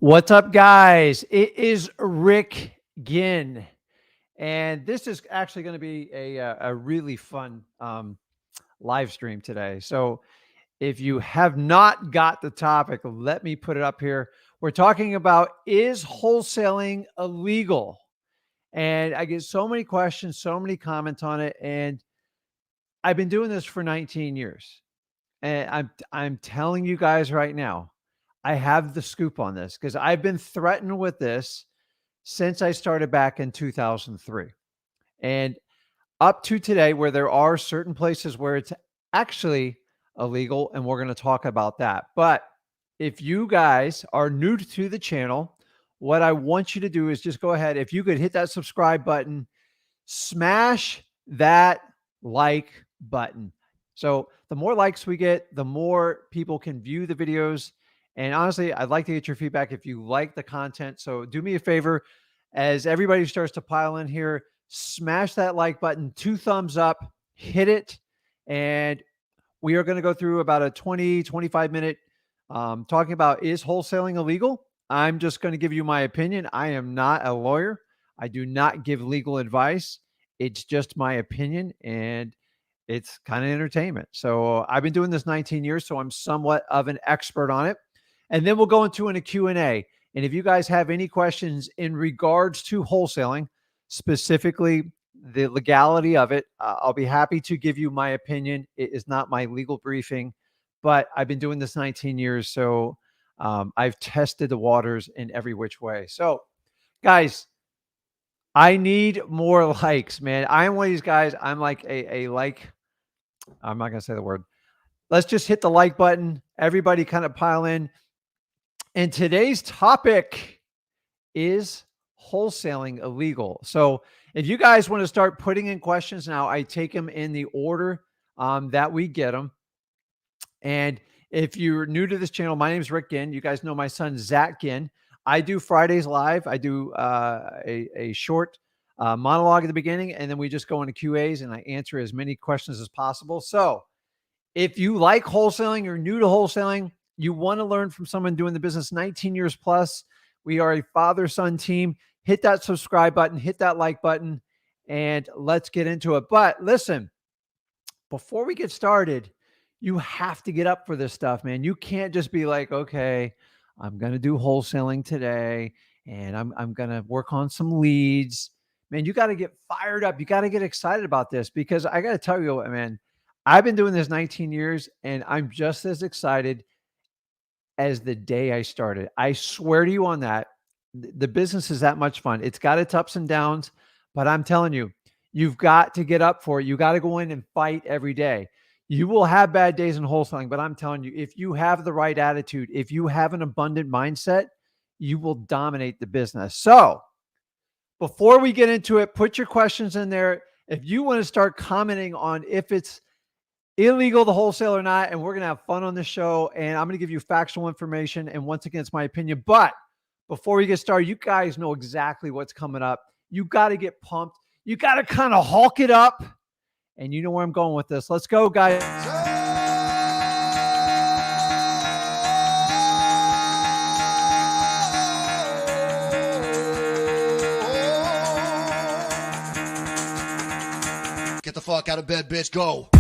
What's up, guys? It is Rick Ginn, and this is actually going to be a really fun live stream today. So, if you have not got the topic, let me put it up here. We're talking about, is wholesaling illegal? And I get so many questions, so many comments on it, and I've been doing this for 19 years. And I'm telling you guys right now, I have the scoop on this because I've been threatened with this since I started back in 2003. And up to today, where there are certain places where it's actually illegal, and we're going to talk about that. But if you guys are new to the channel, what I want you to do is just go ahead. If you could hit that subscribe button, smash that like button. So the more likes we get, the more people can view the videos. And honestly, I'd like to get your feedback if you like the content. So do me a favor, as everybody starts to pile in here, smash that like button, 2 thumbs up, hit it. And we are going to go through about a 20-25 minute talking about, is wholesaling illegal? I'm just going to give you my opinion. I am not a lawyer. I do not give legal advice. It's just my opinion, and it's kind of entertainment. So I've been doing this 19 years, so I'm somewhat of an expert on it. And then we'll go into a Q&A. And if you guys have any questions in regards to wholesaling, specifically the legality of it, I'll be happy to give you my opinion. It is not my legal briefing, but I've been doing this 19 years. So I've tested the waters in every which way. So guys, I need more likes, man. I'm one of these guys. I'm like a like, I'm not going to say the word. Let's just hit the like button. Everybody kind of pile in. And today's topic is wholesaling illegal. So if you guys want to start putting in questions now, I take them in the order that we get them. And if you're new to this channel, my name is Rick Ginn. You guys know my son, Zach Ginn. I do Fridays live. I do a short monologue at the beginning, and then we just go into QAs and I answer as many questions as possible. So if you like wholesaling, you're new to wholesaling, you want to learn from someone doing the business 19 years plus, we are a father-son team. Hit that subscribe button, hit that like button, and let's get into it. But listen, before we get started, you have to get up for this stuff, man. You can't just be like, okay, I'm going to do wholesaling today, and I'm going to work on some leads. Man, you got to get fired up. You got to get excited about this, because I got to tell you, man, I've been doing this 19 years, and I'm just as excited as the day I started. I swear to you on that. The business is that much fun. It's got its ups and downs, but I'm telling you, you've got to get up for it. You got to go in and fight every day. You will have bad days in wholesaling, but I'm telling you, if you have the right attitude, if you have an abundant mindset, you will dominate the business. So before we get into it, put your questions in there. If you want to start commenting on if it's illegal to wholesale or not, and we're going to have fun on this show, and I'm going to give you factual information, and once again, it's my opinion. But before we get started, you guys know exactly what's coming up. You got to get pumped. You got to kind of hulk it up. And you know where I'm going with this. Let's go, guys. Get the fuck out of bed, bitch. Go.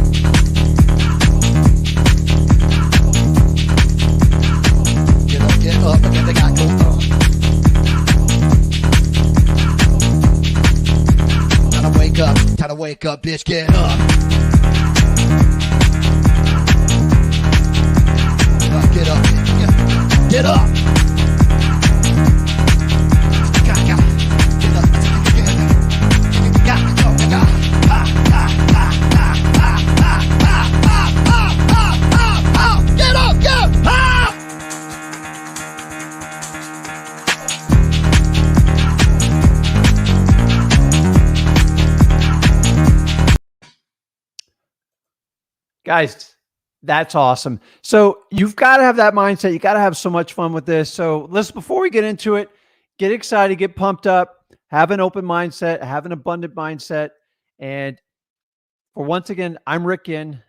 Get up, and get the guy go. Time to wake up, bitch, get up. Get up, bitch, get up. Guys, that's awesome. So you've got to have that mindset. You got to have so much fun with this. So before we get into it, get excited, get pumped up, have an open mindset, have an abundant mindset. And for once again, I'm Rick Ginn.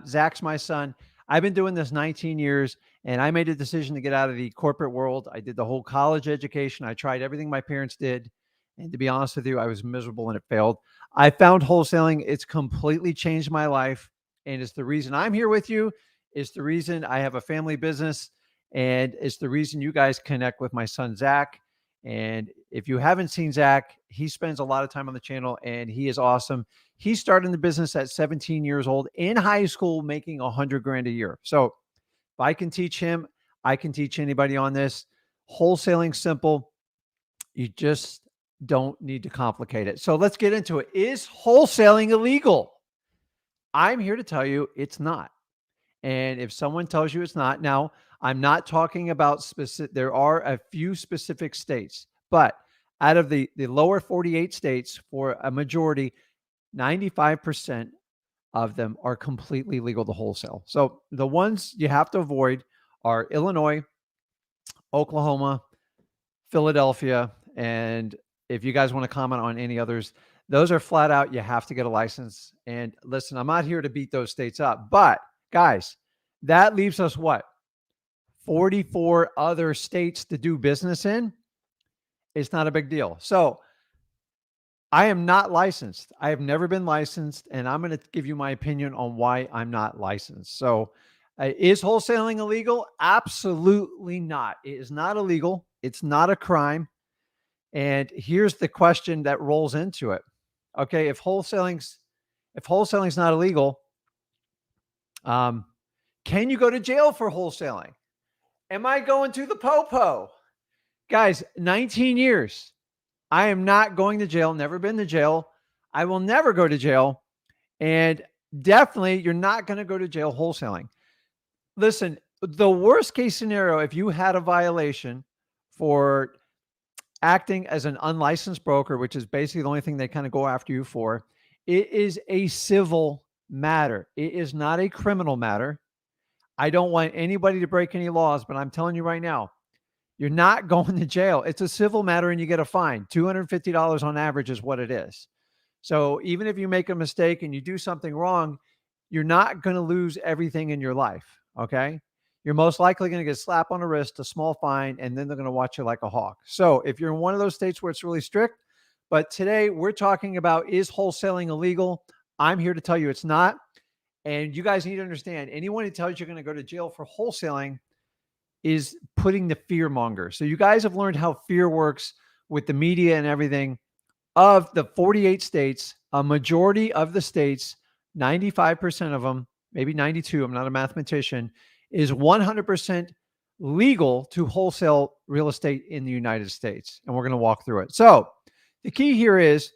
Zach's my son. I've been doing this 19 years, and I made a decision to get out of the corporate world. I did the whole college education. I tried everything my parents did. And to be honest with you, I was miserable and it failed. I found wholesaling. It's completely changed my life. And it's the reason I'm here with you. It's the reason I have a family business. And it's the reason you guys connect with my son, Zach. And if you haven't seen Zach, he spends a lot of time on the channel and he is awesome. He started in the business at 17 years old in high school, making 100 grand a year. So if I can teach him, I can teach anybody on this. Wholesaling simple. You just don't need to complicate it. So let's get into it. Is wholesaling illegal? I'm here to tell you it's not. And if someone tells you it's not, now I'm not talking about specific, there are a few specific states, but out of the lower 48 states, for a majority, 95% of them are completely legal to wholesale. So the ones you have to avoid are Illinois, Oklahoma, Philadelphia, and if you guys want to comment on any others, those are flat out, you have to get a license. And listen, I'm not here to beat those states up, but guys, that leaves us what? 44 other states to do business in. It's not a big deal. So I am not licensed. I have never been licensed, and I'm going to give you my opinion on why I'm not licensed. So is wholesaling illegal? Absolutely not. It is not illegal. It's not a crime. And here's the question that rolls into it. Okay, if wholesaling's not illegal, can you go to jail for wholesaling? Am I going to the popo? Guys, 19 years. I am not going to jail, never been to jail. I will never go to jail. And definitely, you're not going to go to jail wholesaling. Listen, the worst case scenario, if you had a violation for acting as an unlicensed broker, which is basically the only thing they kind of go after you for, it is a civil matter. It is not a criminal matter. I don't want anybody to break any laws, but I'm telling you right now, you're not going to jail. It's a civil matter and you get a fine. $250 on average is what it is. So even if you make a mistake and you do something wrong, you're not going to lose everything in your life. Okay. You're most likely going to get a slap on the wrist, a small fine, and then they're going to watch you like a hawk. So if you're in one of those states where it's really strict, but today we're talking about, is wholesaling illegal? I'm here to tell you it's not. And you guys need to understand, anyone who tells you you're going to go to jail for wholesaling is putting the fear monger. So you guys have learned how fear works with the media and everything. Of the 48 states, a majority of the states, 95% of them, maybe 92, I'm not a mathematician, is 100% legal to wholesale real estate in the United States. And we're going to walk through it. So the key here is,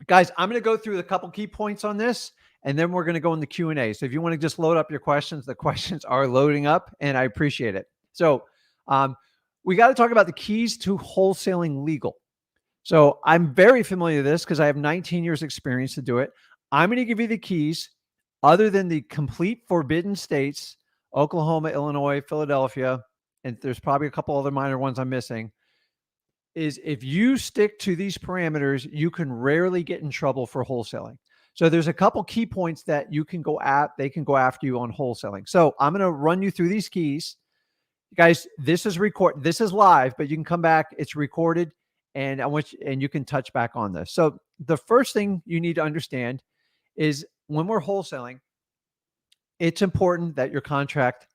guys, I'm going to go through a couple key points on this, and then we're going to go in the Q&A. So if you want to just load up your questions, the questions are loading up, and I appreciate it. So we got to talk about the keys to wholesaling legal. So I'm very familiar with this because I have 19 years experience to do it. I'm going to give you the keys other than the complete forbidden states, Oklahoma, Illinois, Philadelphia, and there's probably a couple other minor ones I'm missing, is if you stick to these parameters, you can rarely get in trouble for wholesaling. So there's a couple key points that you can go at, they can go after you on wholesaling. So I'm going to run you through these keys. Guys, this is live, but you can come back, it's recorded, and you can touch back on this. So the first thing you need to understand is when we're wholesaling, it's important that your contract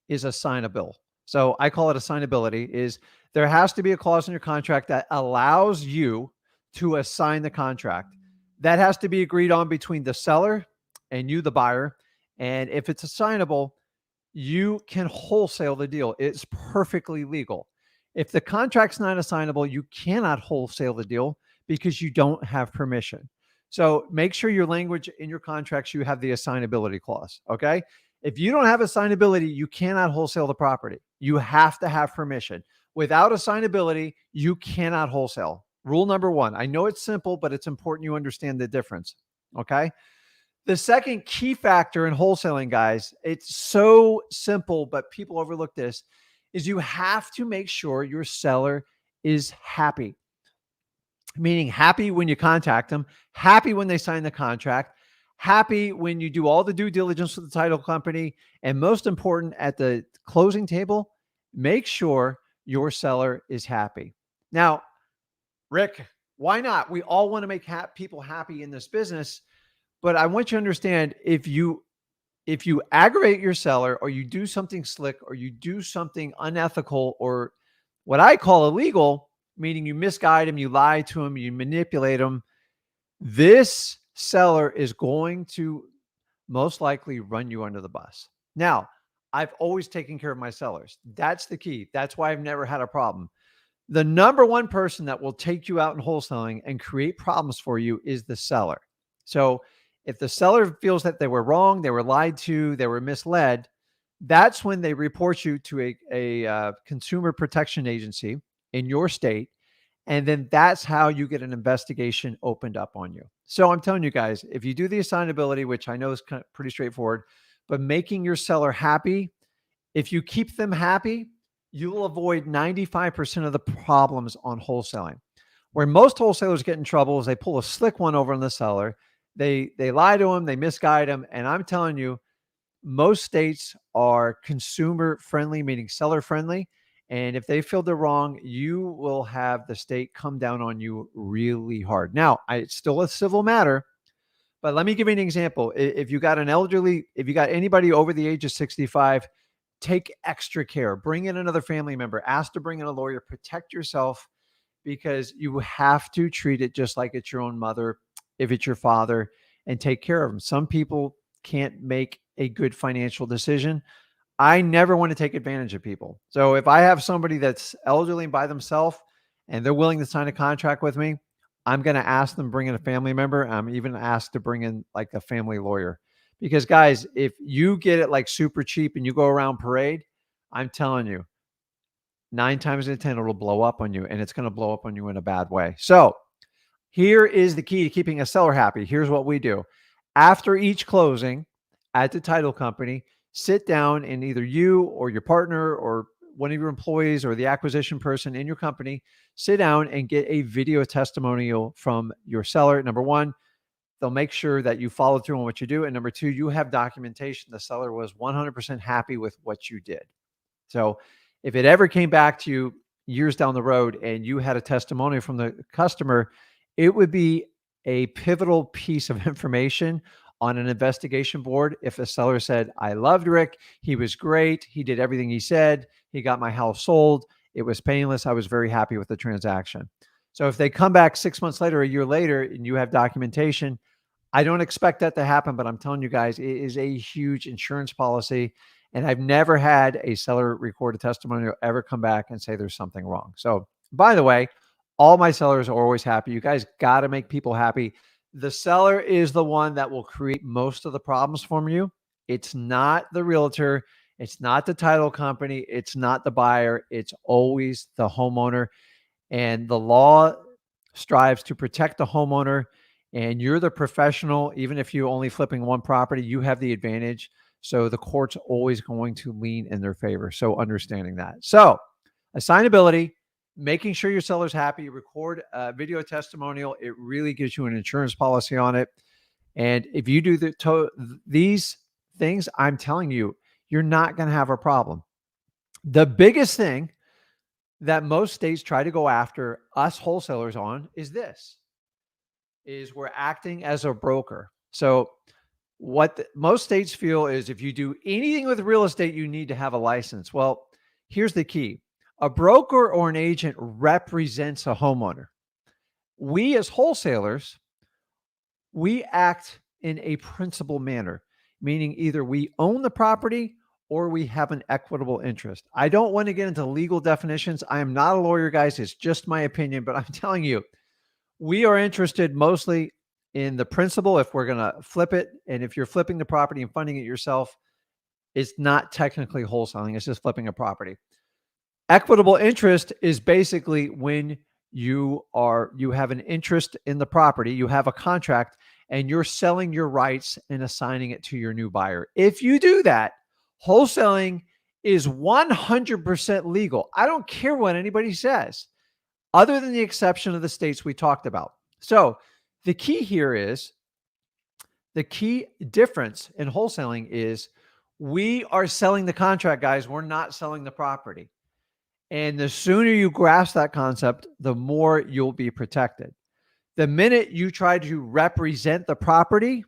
is assignable. So I call it assignability. Is there has to be a clause in your contract that allows you to assign the contract. That has to be agreed on between the seller and you, the buyer. And if it's assignable, you can wholesale the deal. It's perfectly legal. If the contract's not assignable, you cannot wholesale the deal because you don't have permission. So make sure your language in your contracts, you have the assignability clause. Okay. If you don't have assignability, you cannot wholesale the property. You have to have permission. Without assignability, you cannot wholesale. Rule number one. I know it's simple, but it's important you understand the difference. Okay. The second key factor in wholesaling, guys, it's so simple, but people overlook this, is you have to make sure your seller is happy. Meaning happy when you contact them, happy when they sign the contract, happy when you do all the due diligence with the title company, and most important, at the closing table, make sure your seller is happy. Now, Rick, why not? We all want to make people happy in this business, but I want you to understand, if you aggravate your seller, or you do something slick, or you do something unethical, or what I call illegal, meaning you misguide them, you lie to them, you manipulate them, this seller is going to most likely run you under the bus. Now, I've always taken care of my sellers. That's the key. That's why I've never had a problem. The number one person that will take you out in wholesaling and create problems for you is the seller. So if the seller feels that they were wrong, they were lied to, they were misled, that's when they report you to a consumer protection agency in your state. And then that's how you get an investigation opened up on you. So I'm telling you guys, if you do the assignability, which I know is kind of pretty straightforward, but making your seller happy, if you keep them happy, you will avoid 95% of the problems on wholesaling. Where most wholesalers get in trouble is they pull a slick one over on the seller. They lie to them, they misguide them. And I'm telling you, most states are consumer friendly, meaning seller friendly. And if they feel they're wrong, you will have the state come down on you really hard. Now, it's still a civil matter, but let me give you an example. If you got anybody over the age of 65, take extra care. Bring in another family member. Ask to bring in a lawyer. Protect yourself, because you have to treat it just like it's your own mother, if it's your father, and take care of them. Some people can't make a good financial decision. I never want to take advantage of people. So if I have somebody that's elderly by themselves and they're willing to sign a contract with me, I'm going to ask them to bring in a family member. I'm even asked to bring in like a family lawyer. Because guys, if you get it like super cheap and you go around parade, I'm telling you, 9 times out of 10, it'll blow up on you, and it's going to blow up on you in a bad way. So here is the key to keeping a seller happy. Here's what we do. After each closing at the title company, sit down, and either you or your partner or one of your employees or the acquisition person in your company, sit down and get a video testimonial from your seller. Number one, they'll make sure that you follow through on what you do. And number two, you have documentation. The seller was 100% happy with what you did. So if it ever came back to you years down the road and you had a testimonial from the customer, it would be a pivotal piece of information on an investigation board. If the seller said, I loved Rick, he was great, he did everything he said, he got my house sold, it was painless, I was very happy with the transaction. So if they come back 6 months later, a year later, and you have documentation, I don't expect that to happen, but I'm telling you guys, it is a huge insurance policy. And I've never had a seller record a testimonial ever come back and say there's something wrong. So, by the way, all my sellers are always happy. You guys got to make people happy. The seller is the one that will create most of the problems for you. It's not the realtor. It's not the title company. It's not the buyer. It's always the homeowner. And the law strives to protect the homeowner. And you're the professional. Even if you're only flipping one property, you have the advantage. So the court's always going to lean in their favor. So understanding that. So assignability, making sure your seller's happy, record a video testimonial. It really gives you an insurance policy on it. And if you do these things, I'm telling you, you're not going to have a problem. The biggest thing that most states try to go after us wholesalers on is we're acting as a broker. So what most states feel is if you do anything with real estate, you need to have a license. Well, here's the key. A broker or an agent represents a homeowner. We as wholesalers, we act in a principal manner, meaning either we own the property or we have an equitable interest. I don't want to get into legal definitions. I am not a lawyer, guys. It's just my opinion, but I'm telling you, we are interested mostly in the principal if we're going to flip it. And if you're flipping the property and funding it yourself, it's not technically wholesaling. It's just flipping a property. Equitable interest is basically when you have an interest in the property, you have a contract, and you're selling your rights and assigning it to your new buyer. If you do that, wholesaling is 100% legal. I don't care what anybody says, other than the exception of the states we talked about. So the key here is The key difference in wholesaling is we are selling the contract, guys. We're not selling the property. And the sooner you grasp that concept, the more you'll be protected. The minute you try to represent the property,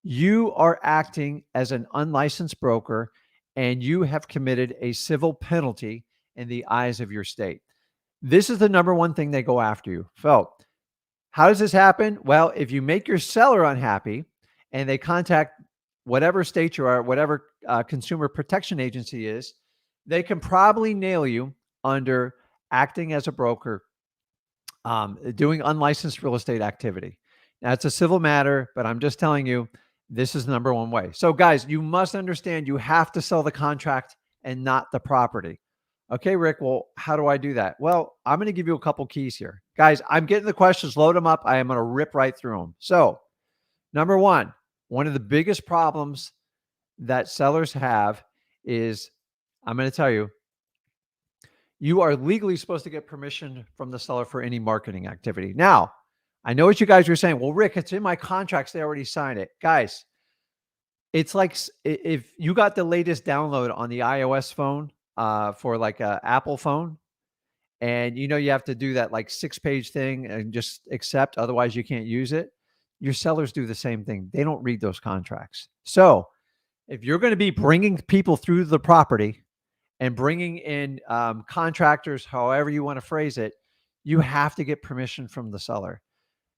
you are acting as an unlicensed broker and you have committed a civil penalty in the eyes of your state. This is the number one thing they go after you. So, how does this happen? Well, if you make your seller unhappy and they contact whatever state you are, whatever consumer protection agency is, they can probably nail you under acting as a broker, doing unlicensed real estate activity. Now, it's a civil matter, but I'm just telling you, this is the number one way. So, guys, you must understand you have to sell the contract and not the property. Okay, Rick, well, how do I do that? Well, I'm going to give you a couple keys here. Guys, I'm getting the questions, load them up. I am going to rip right through them. So, number one of the biggest problems that sellers have is, I'm going to tell you, you are legally supposed to get permission from the seller for any marketing activity. Now, I know what you guys are saying. Well, Rick, it's in my contracts. They already signed it. Guys, it's like if you got the latest download on the iOS phone for like an Apple phone, and you know you have to do that like 6-page thing and just accept, otherwise you can't use it. Your sellers do the same thing. They don't read those contracts. So if you're going to be bringing people through the property and bringing in contractors, however you want to phrase it, you have to get permission from the seller.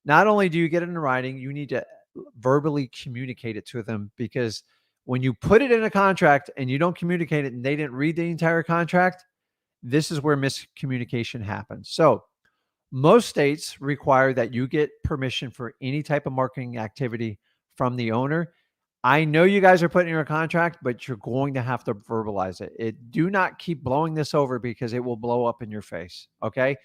Not only do you get it in writing, you need to verbally communicate it to them, because when you put it in a contract and you don't communicate it and they didn't read the entire contract, this is where miscommunication happens. So most states require that you get permission for any type of marketing activity from the owner. I know you guys are putting in your contract, but you're going to have to verbalize it. Do not keep blowing this over, because it will blow up in your face. Okay.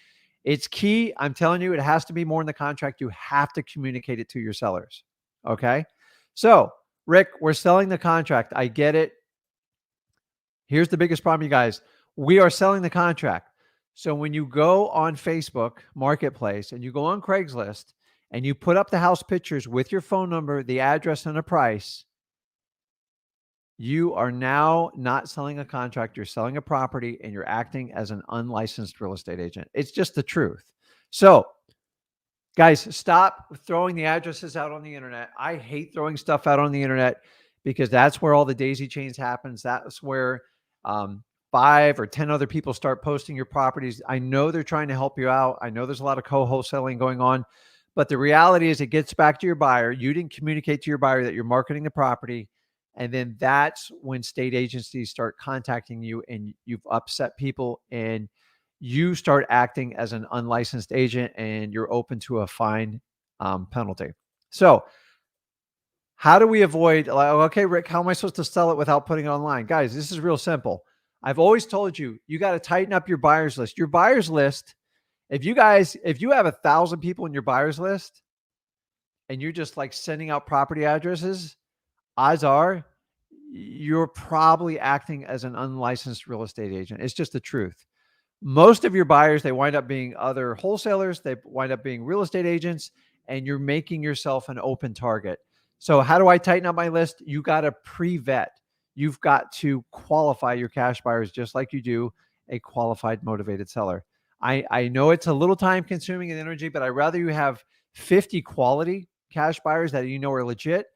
It's key. I'm telling you, it has to be more in the contract. You have to communicate it to your sellers. Okay. So, Rick, we're selling the contract. I get it. Here's the biggest problem, you guys. We are selling the contract. So when you go on Facebook Marketplace and you go on Craigslist and you put up the house pictures with your phone number, the address, and a price, you are now not selling a contract. You're selling a property and you're acting as an unlicensed real estate agent. It's just the truth. So, guys, stop throwing the addresses out on the internet. I hate throwing stuff out on the internet, because that's where all the daisy chains happens. That's where 5 or 10 other people start posting your properties. I know they're trying to help you out. I know there's a lot of co-wholesaling going on, but the reality is it gets back to your buyer. You didn't communicate to your buyer that you're marketing the property. And then that's when state agencies start contacting you and you've upset people and you start acting as an unlicensed agent and you're open to a fine penalty. So how do we avoid, like, okay, Rick, how am I supposed to sell it without putting it online? Guys, this is real simple. I've always told you, you got to tighten up your buyers list. Your buyers list, if you have 1,000 people in your buyers list and you're just like sending out property addresses, odds are you're probably acting as an unlicensed real estate agent. It's just the truth. Most of your buyers, they wind up being other wholesalers. They wind up being real estate agents, and you're making yourself an open target. So how do I tighten up my list? You got to pre-vet. You've got to qualify your cash buyers just like you do a qualified, motivated seller. I know it's a little time consuming and energy, but I'd rather you have 50 quality cash buyers that you know are legit,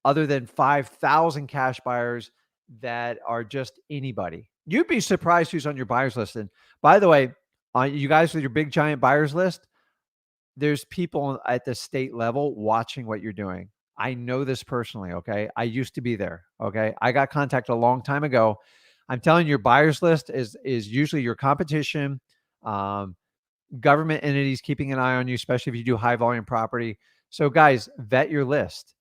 other than 5,000 cash buyers that are just anybody. You'd be surprised who's on your buyers list. And by the way, you guys with your big giant buyers list, there's people at the state level watching what you're doing. I know this personally, okay? I used to be there, okay? I got contacted a long time ago. I'm telling you, your buyers list is usually your competition, government entities keeping an eye on you, especially if you do high volume property. So guys, vet your list.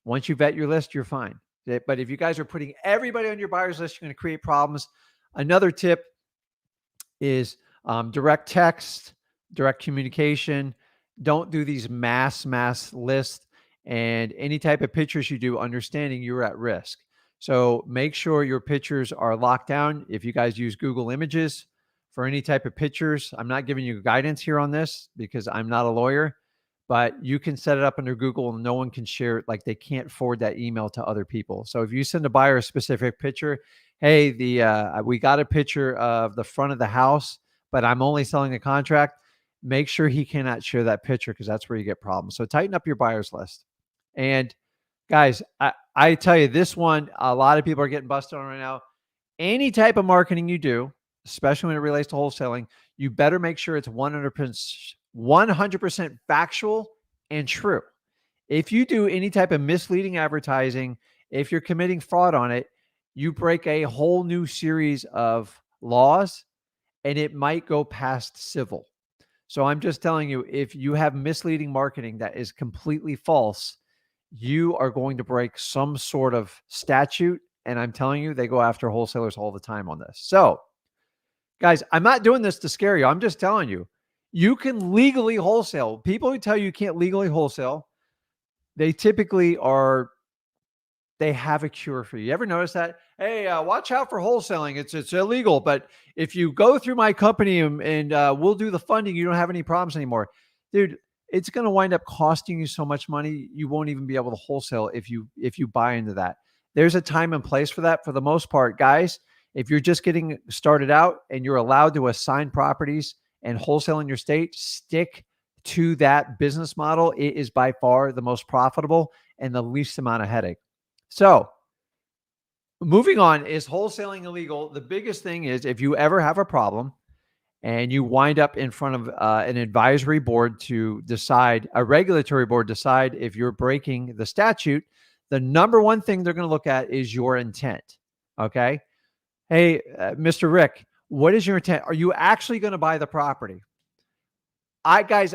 Once you vet your list, you're fine. But if you guys are putting everybody on your buyers list, you're going to create problems. Another tip is direct text, direct communication. Don't do these mass lists, and any type of pictures you do, understanding you're at risk. So make sure your pictures are locked down. If you guys use Google Images for any type of pictures, I'm not giving you guidance here on this because I'm not a lawyer, but you can set it up under Google and no one can share it. Like they can't forward that email to other people. So if you send a buyer a specific picture, hey, we got a picture of the front of the house, but I'm only selling a contract. Make sure he cannot share that picture because that's where you get problems. So tighten up your buyers list. And guys, I tell you, this one, a lot of people are getting busted on right now. Any type of marketing you do, especially when it relates to wholesaling, you better make sure it's 100% factual and true. If you do any type of misleading advertising, if you're committing fraud on it, you break a whole new series of laws and it might go past civil. So I'm just telling you, if you have misleading marketing that is completely false, you are going to break some sort of statute. And I'm telling you, they go after wholesalers all the time on this. So, guys, I'm not doing this to scare you. I'm just telling you, you can legally wholesale. People who tell you can't legally wholesale, they typically they have a cure for you. You ever notice that? Hey, watch out for wholesaling. It's illegal, but if you go through my company and we'll do the funding, you don't have any problems anymore. Dude, it's going to wind up costing you so much money, you won't even be able to wholesale if you buy into that. There's a time and place for that. For the most part, guys, if you're just getting started out and you're allowed to assign properties and wholesale in your state, stick to that business model. It is by far the most profitable and the least amount of headache. So moving on, is wholesaling illegal? The biggest thing is if you ever have a problem and you wind up in front of an advisory board to decide, a regulatory board decide if you're breaking the statute, the number one thing they're going to look at is your intent. Okay. Hey, Mr. Rick, what is your intent? Are you actually going to buy the property? Guys,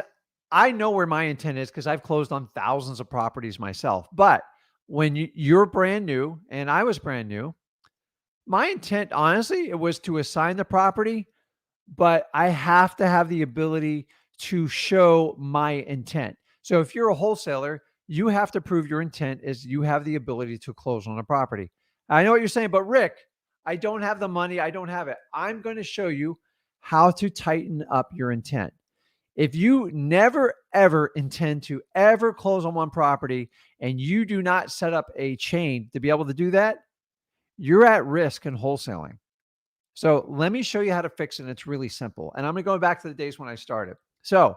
I know where my intent is because I've closed on thousands of properties myself. But when you're brand new and I was brand new, my intent, honestly, it was to assign the property, but I have to have the ability to show my intent. So if you're a wholesaler, you have to prove your intent is you have the ability to close on a property. I know what you're saying, but Rick, I don't have the money. I don't have it. I'm going to show you how to tighten up your intent. If you never, ever intend to ever close on one property and you do not set up a chain to be able to do that, you're at risk in wholesaling. So let me show you how to fix it. And it's really simple. And I'm going to go back to the days when I started. So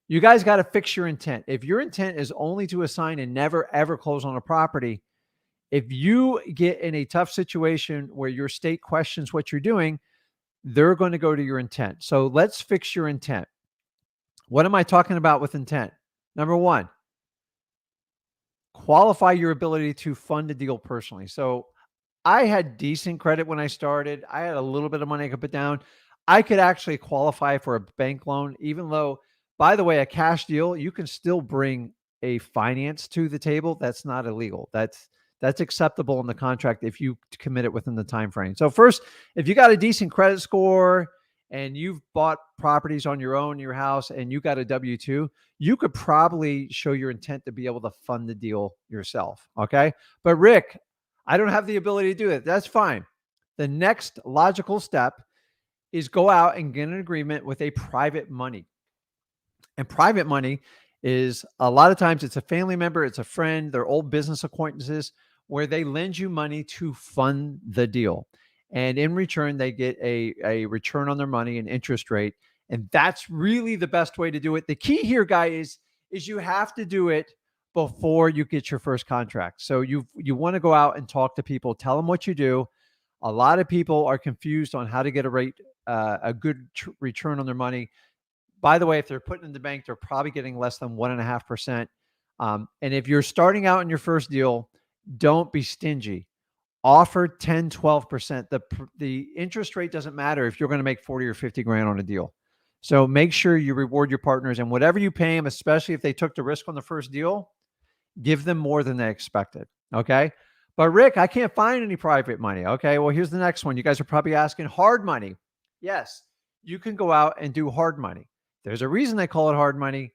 you guys got to fix your intent. If your intent is only to assign and never, ever close on a property, if you get in a tough situation where your state questions what you're doing, they're going to go to your intent. So let's fix your intent. What am I talking about with intent? Number one, qualify your ability to fund a deal personally. So I had decent credit when I started. I had a little bit of money I could put down. I could actually qualify for a bank loan, even though, by the way, a cash deal, you can still bring a finance to the table. That's not illegal. That's acceptable in the contract if you commit it within the time frame. So first, if you got a decent credit score and you've bought properties on your own in your house and you got a W-2, you could probably show your intent to be able to fund the deal yourself. Okay. But Rick, I don't have the ability to do it. That's fine. The next logical step is go out and get an agreement with a private money. And private money is a lot of times it's a family member, it's a friend, they're old business acquaintances where they lend you money to fund the deal. And in return, they get a return on their money, an interest rate. And that's really the best way to do it. The key here, guys, is you have to do it before you get your first contract. So you want to go out and talk to people, tell them what you do. A lot of people are confused on how to get a good return on their money. By the way, if they're putting in the bank, they're probably getting less than 1.5%. And if you're starting out in your first deal, don't be stingy. Offer 10, 12%. The interest rate doesn't matter if you're going to make 40 or 50 grand on a deal. So make sure you reward your partners, and whatever you pay them, especially if they took the risk on the first deal, give them more than they expected. Okay. But Rick, I can't find any private money. Okay. Well, here's the next one. You guys are probably asking hard money. Yes, you can go out and do hard money. There's a reason they call it hard money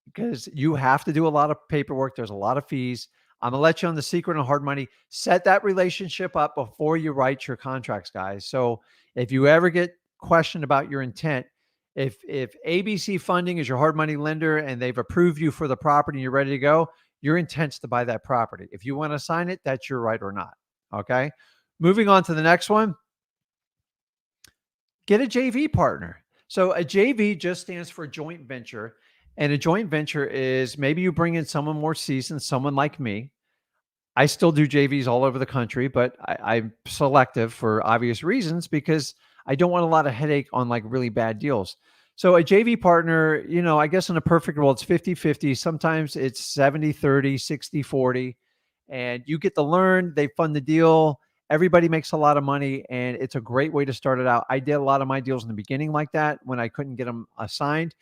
because you have to do a lot of paperwork. There's a lot of fees. I'm going to let you on the secret on hard money. Set that relationship up before you write your contracts, guys. So if you ever get questioned about your intent, If ABC Funding is your hard money lender and they've approved you for the property and you're ready to go, your intent's to buy that property. If you want to sign it, that's your right or not. Okay. Moving on to the next one, get a JV partner. So a JV just stands for joint venture. And a joint venture is maybe you bring in someone more seasoned, someone like me. I still do JVs all over the country, but I'm selective for obvious reasons because I don't want a lot of headache on like really bad deals. So a JV partner, I guess in a perfect world, it's 50-50. Sometimes it's 70-30, 60-40. And you get to learn, they fund the deal. Everybody makes a lot of money, and it's a great way to start it out. I did a lot of my deals in the beginning like that when I couldn't get them assigned.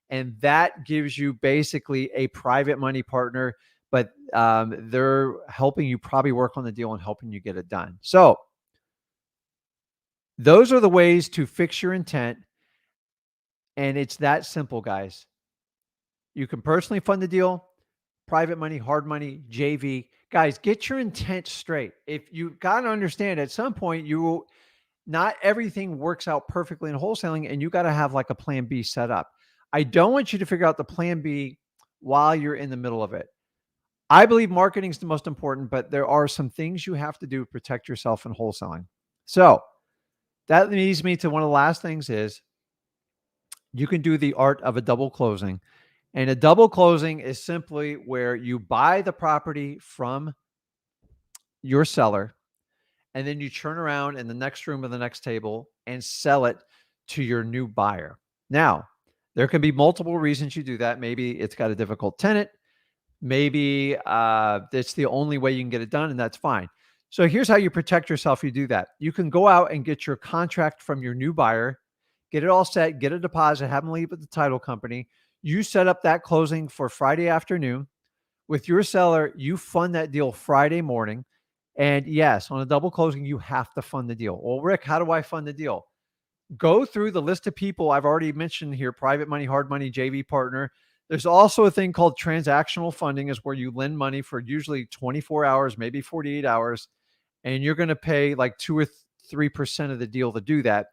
And that gives you basically a private money partner, but they're helping you probably work on the deal and helping you get it done. So those are the ways to fix your intent. And it's that simple, guys. You can personally fund the deal, private money, hard money, JV. Guys, get your intent straight. If you got to understand at some point, not everything works out perfectly in wholesaling, and you got to have like a plan B set up. I don't want you to figure out the plan B while you're in the middle of it. I believe marketing is the most important, but there are some things you have to do to protect yourself in wholesaling. So that leads me to one of the last things is you can do the art of a double closing. And a double closing is simply where you buy the property from your seller, and then you turn around in the next room or the next table and sell it to your new buyer. Now, there can be multiple reasons you do that. Maybe it's got a difficult tenant. Maybe it's the only way you can get it done, and that's fine. So here's how you protect yourself. You do that. You can go out and get your contract from your new buyer, get it all set, get a deposit, have them leave with the title company. You set up that closing for Friday afternoon. With your seller, you fund that deal Friday morning. And yes, on a double closing, you have to fund the deal. Well, Rick, how do I fund the deal? Go through the list of people I've already mentioned here: private money, hard money, JV partner. There's also a thing called transactional funding, is where you lend money for usually 24 hours, maybe 48 hours, and you're going to pay like 2 or 3% of the deal to do that,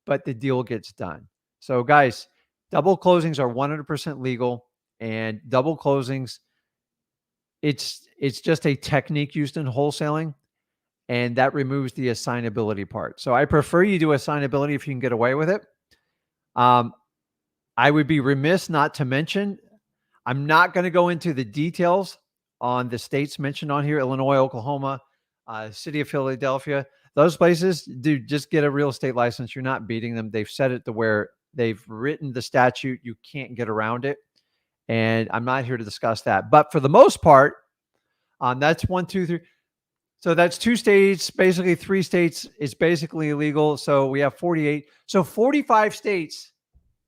but the deal gets done. So guys, double closings are 100% legal, and double closings, it's just a technique used in wholesaling, and that removes the assignability part. So I prefer you do assignability if you can get away with it. I would be remiss not to mention, I'm not going to go into the details on the states mentioned on here: Illinois, Oklahoma, city of Philadelphia. Those places, dude, just get a real estate license. You're not beating them. They've set it to where they've written the statute. You can't get around it. And I'm not here to discuss that. But for the most part, that's 1, 2, 3. So that's 2 states, basically 3 states. It's basically illegal. So we have 48. So 45 states,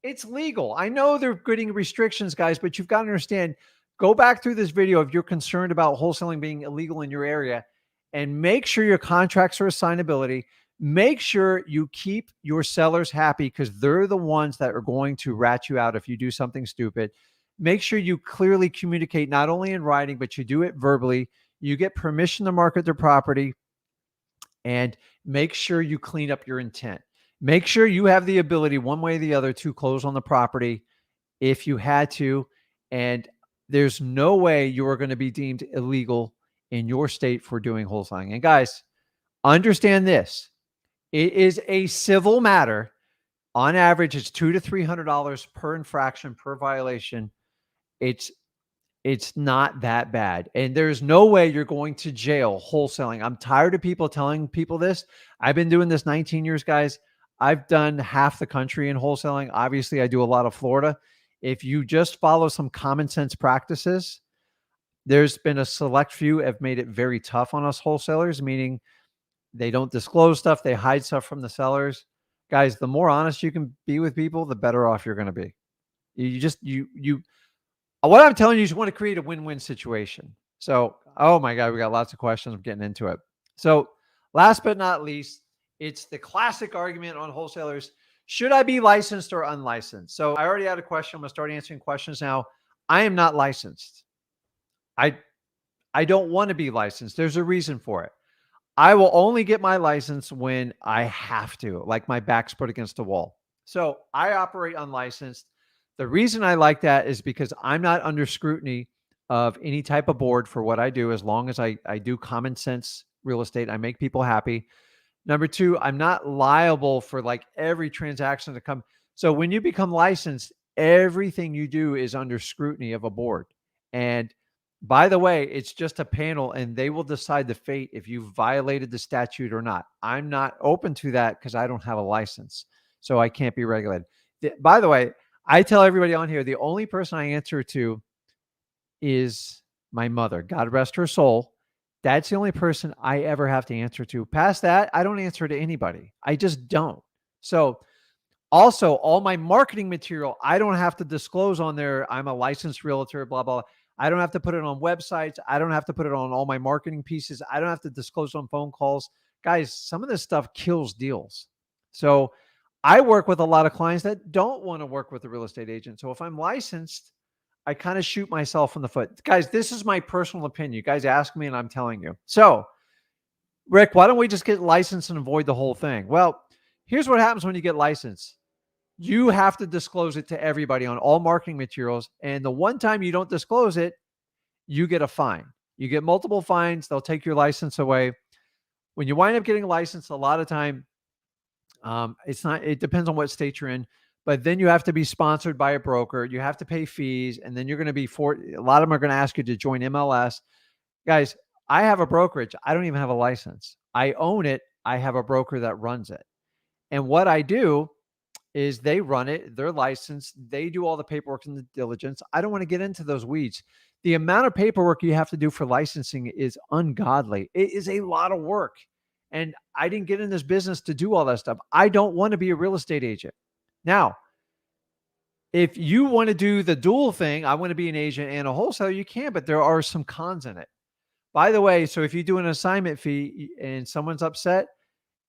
it's legal. I know they're getting restrictions, guys, but you've got to understand, go back through this video if you're concerned about wholesaling being illegal in your area, and make sure your contracts are assignability. Make sure you keep your sellers happy, because they're the ones that are going to rat you out if you do something stupid. Make sure you clearly communicate, not only in writing, but you do it verbally. You get permission to market their property, and make sure you clean up your intent. Make sure you have the ability, one way or the other, to close on the property if you had to. And there's no way you are going to be deemed illegal in your state for doing wholesaling. And guys, understand this: it is a civil matter. On average, it's $200 to $300 per infraction, per violation. It's not that bad. And there's no way you're going to jail wholesaling. I'm tired of people telling people this. I've been doing this 19 years, guys. I've done half the country in wholesaling. Obviously, I do a lot of Florida. If you just follow some common sense practices, there's been a select few have made it very tough on us wholesalers, meaning they don't disclose stuff. They hide stuff from the sellers. Guys, the more honest you can be with people, the better off you're going to be. What I'm telling you is you want to create a win-win situation. So, oh my God, we got lots of questions. I'm getting into it. So last but not least, it's the classic argument on wholesalers: should I be licensed or unlicensed? So I already had a question. I'm going to start answering questions now. I am not licensed. I don't want to be licensed. There's a reason for it. I will only get my license when I have to, like my back's put against the wall. So I operate unlicensed. The reason I like that is because I'm not under scrutiny of any type of board for what I do, as long as I do common sense real estate. I make people happy. Number two, I'm not liable for like every transaction to come. So when you become licensed, everything you do is under scrutiny of a board. And by the way, it's just a panel and they will decide the fate if you violated the statute or not. I'm not open to that because I don't have a license. So I can't be regulated. By the way, I tell everybody on here, the only person I answer to is my mother. God rest her soul. That's the only person I ever have to answer to. Past that, I don't answer to anybody. I just don't. So also, all my marketing material, I don't have to disclose on there. I'm a licensed realtor, blah, blah. I don't have to put it on websites. I don't have to put it on all my marketing pieces. I don't have to disclose on phone calls. Guys, some of this stuff kills deals. So I work with a lot of clients that don't want to work with a real estate agent. So if I'm licensed, I kind of shoot myself in the foot. Guys, this is my personal opinion. You guys ask me and I'm telling you. So, Rick, why don't we just get licensed and avoid the whole thing? Well, here's what happens when you get licensed. You have to disclose it to everybody on all marketing materials. And the one time you don't disclose it, you get a fine. You get multiple fines. They'll take your license away. When you wind up getting a license, a lot of time, it depends on what state you're in, but then you have to be sponsored by a broker. You have to pay fees. And then you're going to be a lot of them are going to ask you to join MLS. Guys, I have a brokerage. I don't even have a license. I own it. I have a broker that runs it. And what I do is they run it, they're licensed, they do all the paperwork and the diligence. I don't want to get into those weeds. The amount of paperwork you have to do for licensing is ungodly. It is a lot of work. And I didn't get in this business to do all that stuff. I don't want to be a real estate agent. Now, if you want to do the dual thing, I want to be an agent and a wholesaler, you can, but there are some cons in it. By the way, so if you do an assignment fee and someone's upset,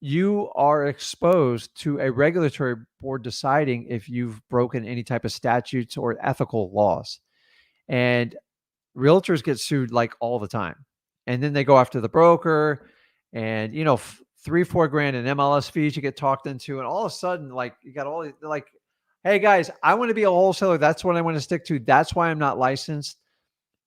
you are exposed to a regulatory board deciding if you've broken any type of statutes or ethical laws. And realtors get sued like all the time. And then they go after the broker and, you know, 3-4 grand in MLS fees you get talked into. And all of a sudden, like you got all like, hey guys, I want to be a wholesaler. That's what I want to stick to. That's why I'm not licensed.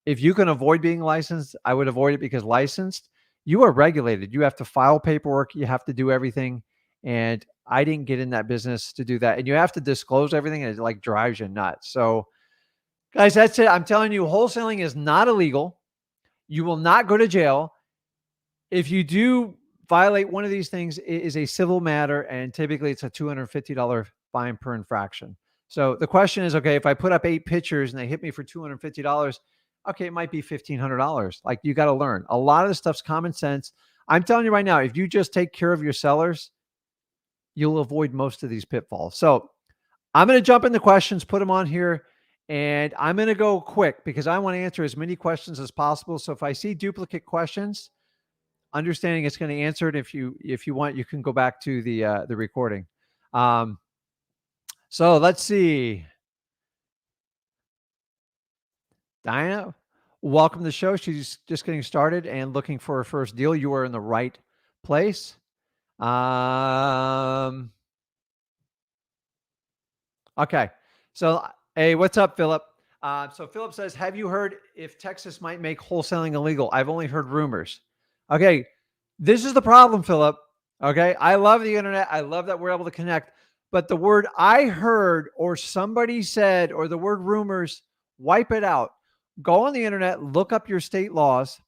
If you can avoid being licensed, I would avoid it, because licensed, you are regulated. You have to file paperwork. You have to do everything. And I didn't get in that business to do that. And you have to disclose everything. And it like drives you nuts. So guys, that's it. I'm telling you, wholesaling is not illegal. You will not go to jail. If you do violate one of these things, it is a civil matter. And typically it's a $250 fine per infraction. So the question is, okay, if I put up 8 pictures and they hit me for $250, okay, it might be $1,500. Like, you got to learn. A lot of this stuff's common sense. I'm telling you right now, if you just take care of your sellers, you'll avoid most of these pitfalls. So I'm going to jump into questions, put them on here, and I'm going to go quick because I want to answer as many questions as possible. So if I see duplicate questions, understanding it's going to answer it. If you want, you can go back to the recording. So let's see. Diana, welcome to the show. She's just getting started and looking for her first deal. You are in the right place. Okay. So, hey, what's up, Philip? So Philip says, have you heard if Texas might make wholesaling illegal? I've only heard rumors. Okay. This is the problem, Philip. Okay. I love the internet. I love that we're able to connect. But the word I heard or somebody said or the word rumors, wipe it out. Go on the internet, look up your state laws.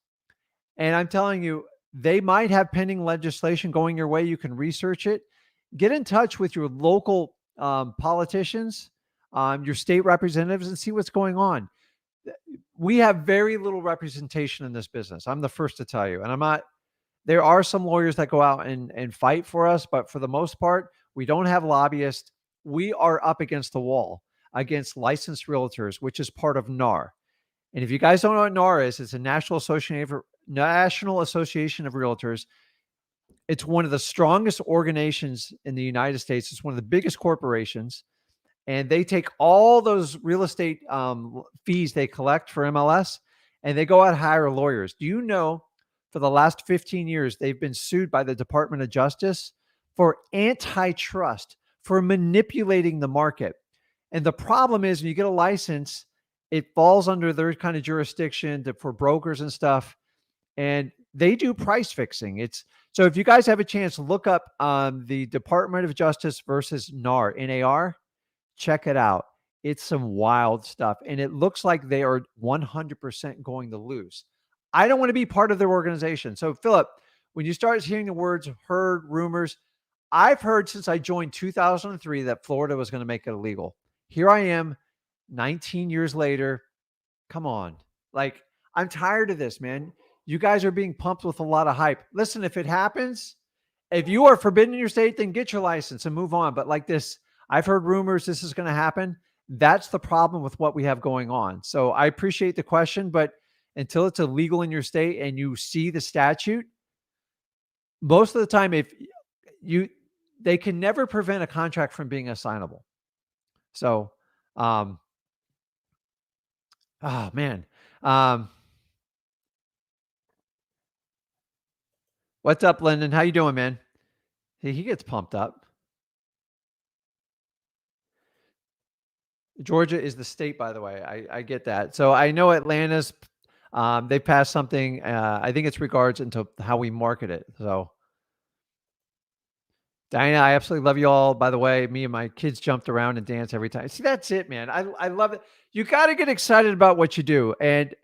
And I'm telling you, they might have pending legislation going your way. You can research it. Get in touch with your local politicians, your state representatives, and see what's going on. We have very little representation in this business. I'm the first to tell you. And I'm not, there are some lawyers that go out and fight for us, but for the most part, we don't have lobbyists. We are up against the wall against licensed realtors, which is part of NAR. And if you guys don't know what NAR is, it's a National Association of Realtors. It's one of the strongest organizations in the United States. It's one of the biggest corporations. And they take all those real estate fees they collect for MLS, and they go out and hire lawyers. Do you know, for the last 15 years, they've been sued by the Department of Justice for antitrust, for manipulating the market. And the problem is when you get a license, it falls under their kind of jurisdiction for brokers and stuff. And they do price fixing. So if you guys have a chance, look up the Department of Justice versus NAR, check it out. It's some wild stuff. And it looks like they are 100% going to lose. I don't want to be part of their organization. So Philip, when you start hearing the words heard, rumors, I've heard since I joined 2003 that Florida was going to make it illegal. Here I am 19 years later. Come on. Like, I'm tired of this, man. You guys are being pumped with a lot of hype. Listen, if it happens, if you are forbidden in your state, then get your license and move on. But like this, I've heard rumors this is going to happen. That's the problem with what we have going on. So I appreciate the question, but until it's illegal in your state and you see the statute, most of the time, they can never prevent a contract from being assignable. So, oh man. What's up, Lyndon? How you doing, man? He gets pumped up. Georgia is the state, by the way. I get that. So I know Atlanta's, they passed something. I think it's regards into how we market it. So Diana, I absolutely love you all. By the way, me and my kids jumped around and danced every time. See, that's it, man. I love it. You got to get excited about what you do. And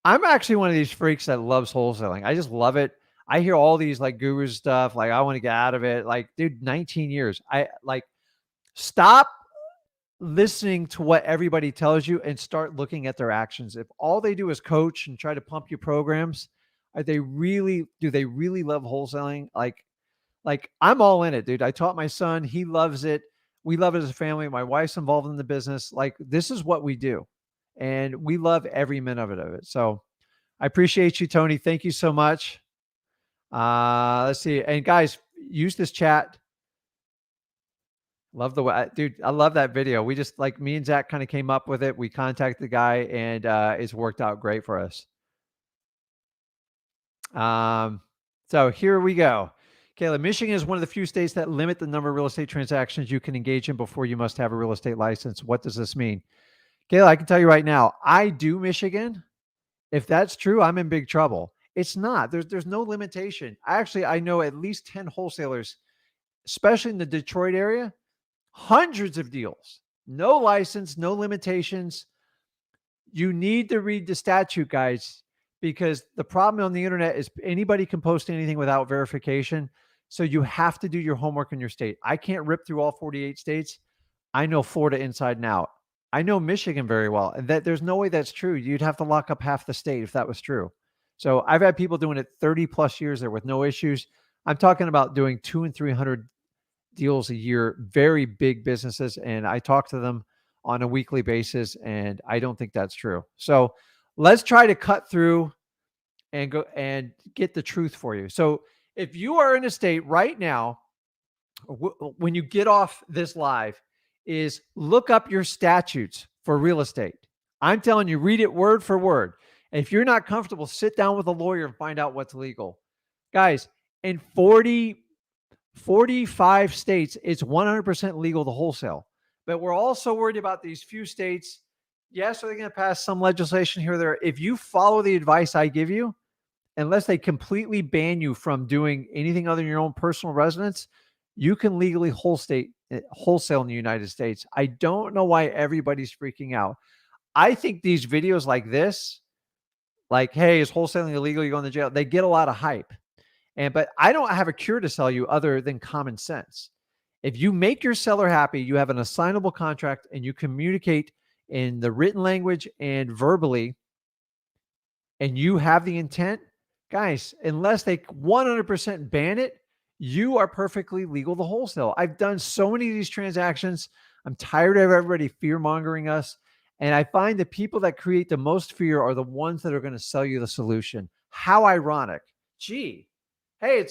I'm actually one of these freaks that loves wholesaling. I just love it. I hear all these like guru stuff. Like, I want to get out of it. Like, dude, 19 years. Stop listening to what everybody tells you and start looking at their actions. If all they do is coach and try to pump you programs, do they really love wholesaling? Like I'm all in it, dude. I taught my son. He loves it. We love it as a family. My wife's involved in the business. Like, this is what we do. And we love every minute of it. So I appreciate you, Tony. Thank you so much. Let's see. And guys, use this chat. Love the way, dude. I love that video. We just, like, me and Zach kind of came up with it. We contacted the guy and it's worked out great for us. So here we go. Kayla, Michigan is one of the few states that limit the number of real estate transactions you can engage in before you must have a real estate license. What does this mean? Kayla, I can tell you right now, I do Michigan. If that's true, I'm in big trouble. It's not. There's no limitation. I know at least 10 wholesalers, especially in the Detroit area, hundreds of deals, no license, no limitations. You need to read the statute, guys, because the problem on the internet is anybody can post anything without verification. So you have to do your homework in your state. I can't rip through all 48 states. I know Florida inside and out. I know Michigan very well. And that there's no way that's true. You'd have to lock up half the state if that was true. So I've had people doing it 30 plus years there with no issues. I'm talking about doing 200 and 300 deals a year, very big businesses. And I talk to them on a weekly basis. And I don't think that's true. So let's try to cut through and go and get the truth for you. So if you are in a state right now, when you get off this live, is look up your statutes for real estate. I'm telling you, read it word for word. And if you're not comfortable, sit down with a lawyer and find out what's legal. Guys, in 45 states, it's 100% legal to wholesale. But we're also worried about these few states. Yes, are they going to pass some legislation here or there? If you follow the advice I give you, unless they completely ban you from doing anything other than your own personal residence, you can legally wholesale in the United States. I don't know why everybody's freaking out. I think these videos like this, like, hey, is wholesaling illegal? You're going to jail. They get a lot of hype. But I don't have a cure to sell you other than common sense. If you make your seller happy, you have an assignable contract, and you communicate in the written language and verbally, and you have the intent, guys, unless they 100% ban it, you are perfectly legal to wholesale. I've done so many of these transactions. I'm tired of everybody fear-mongering us. And I find the people that create the most fear are the ones that are going to sell you the solution. How ironic. Gee, hey,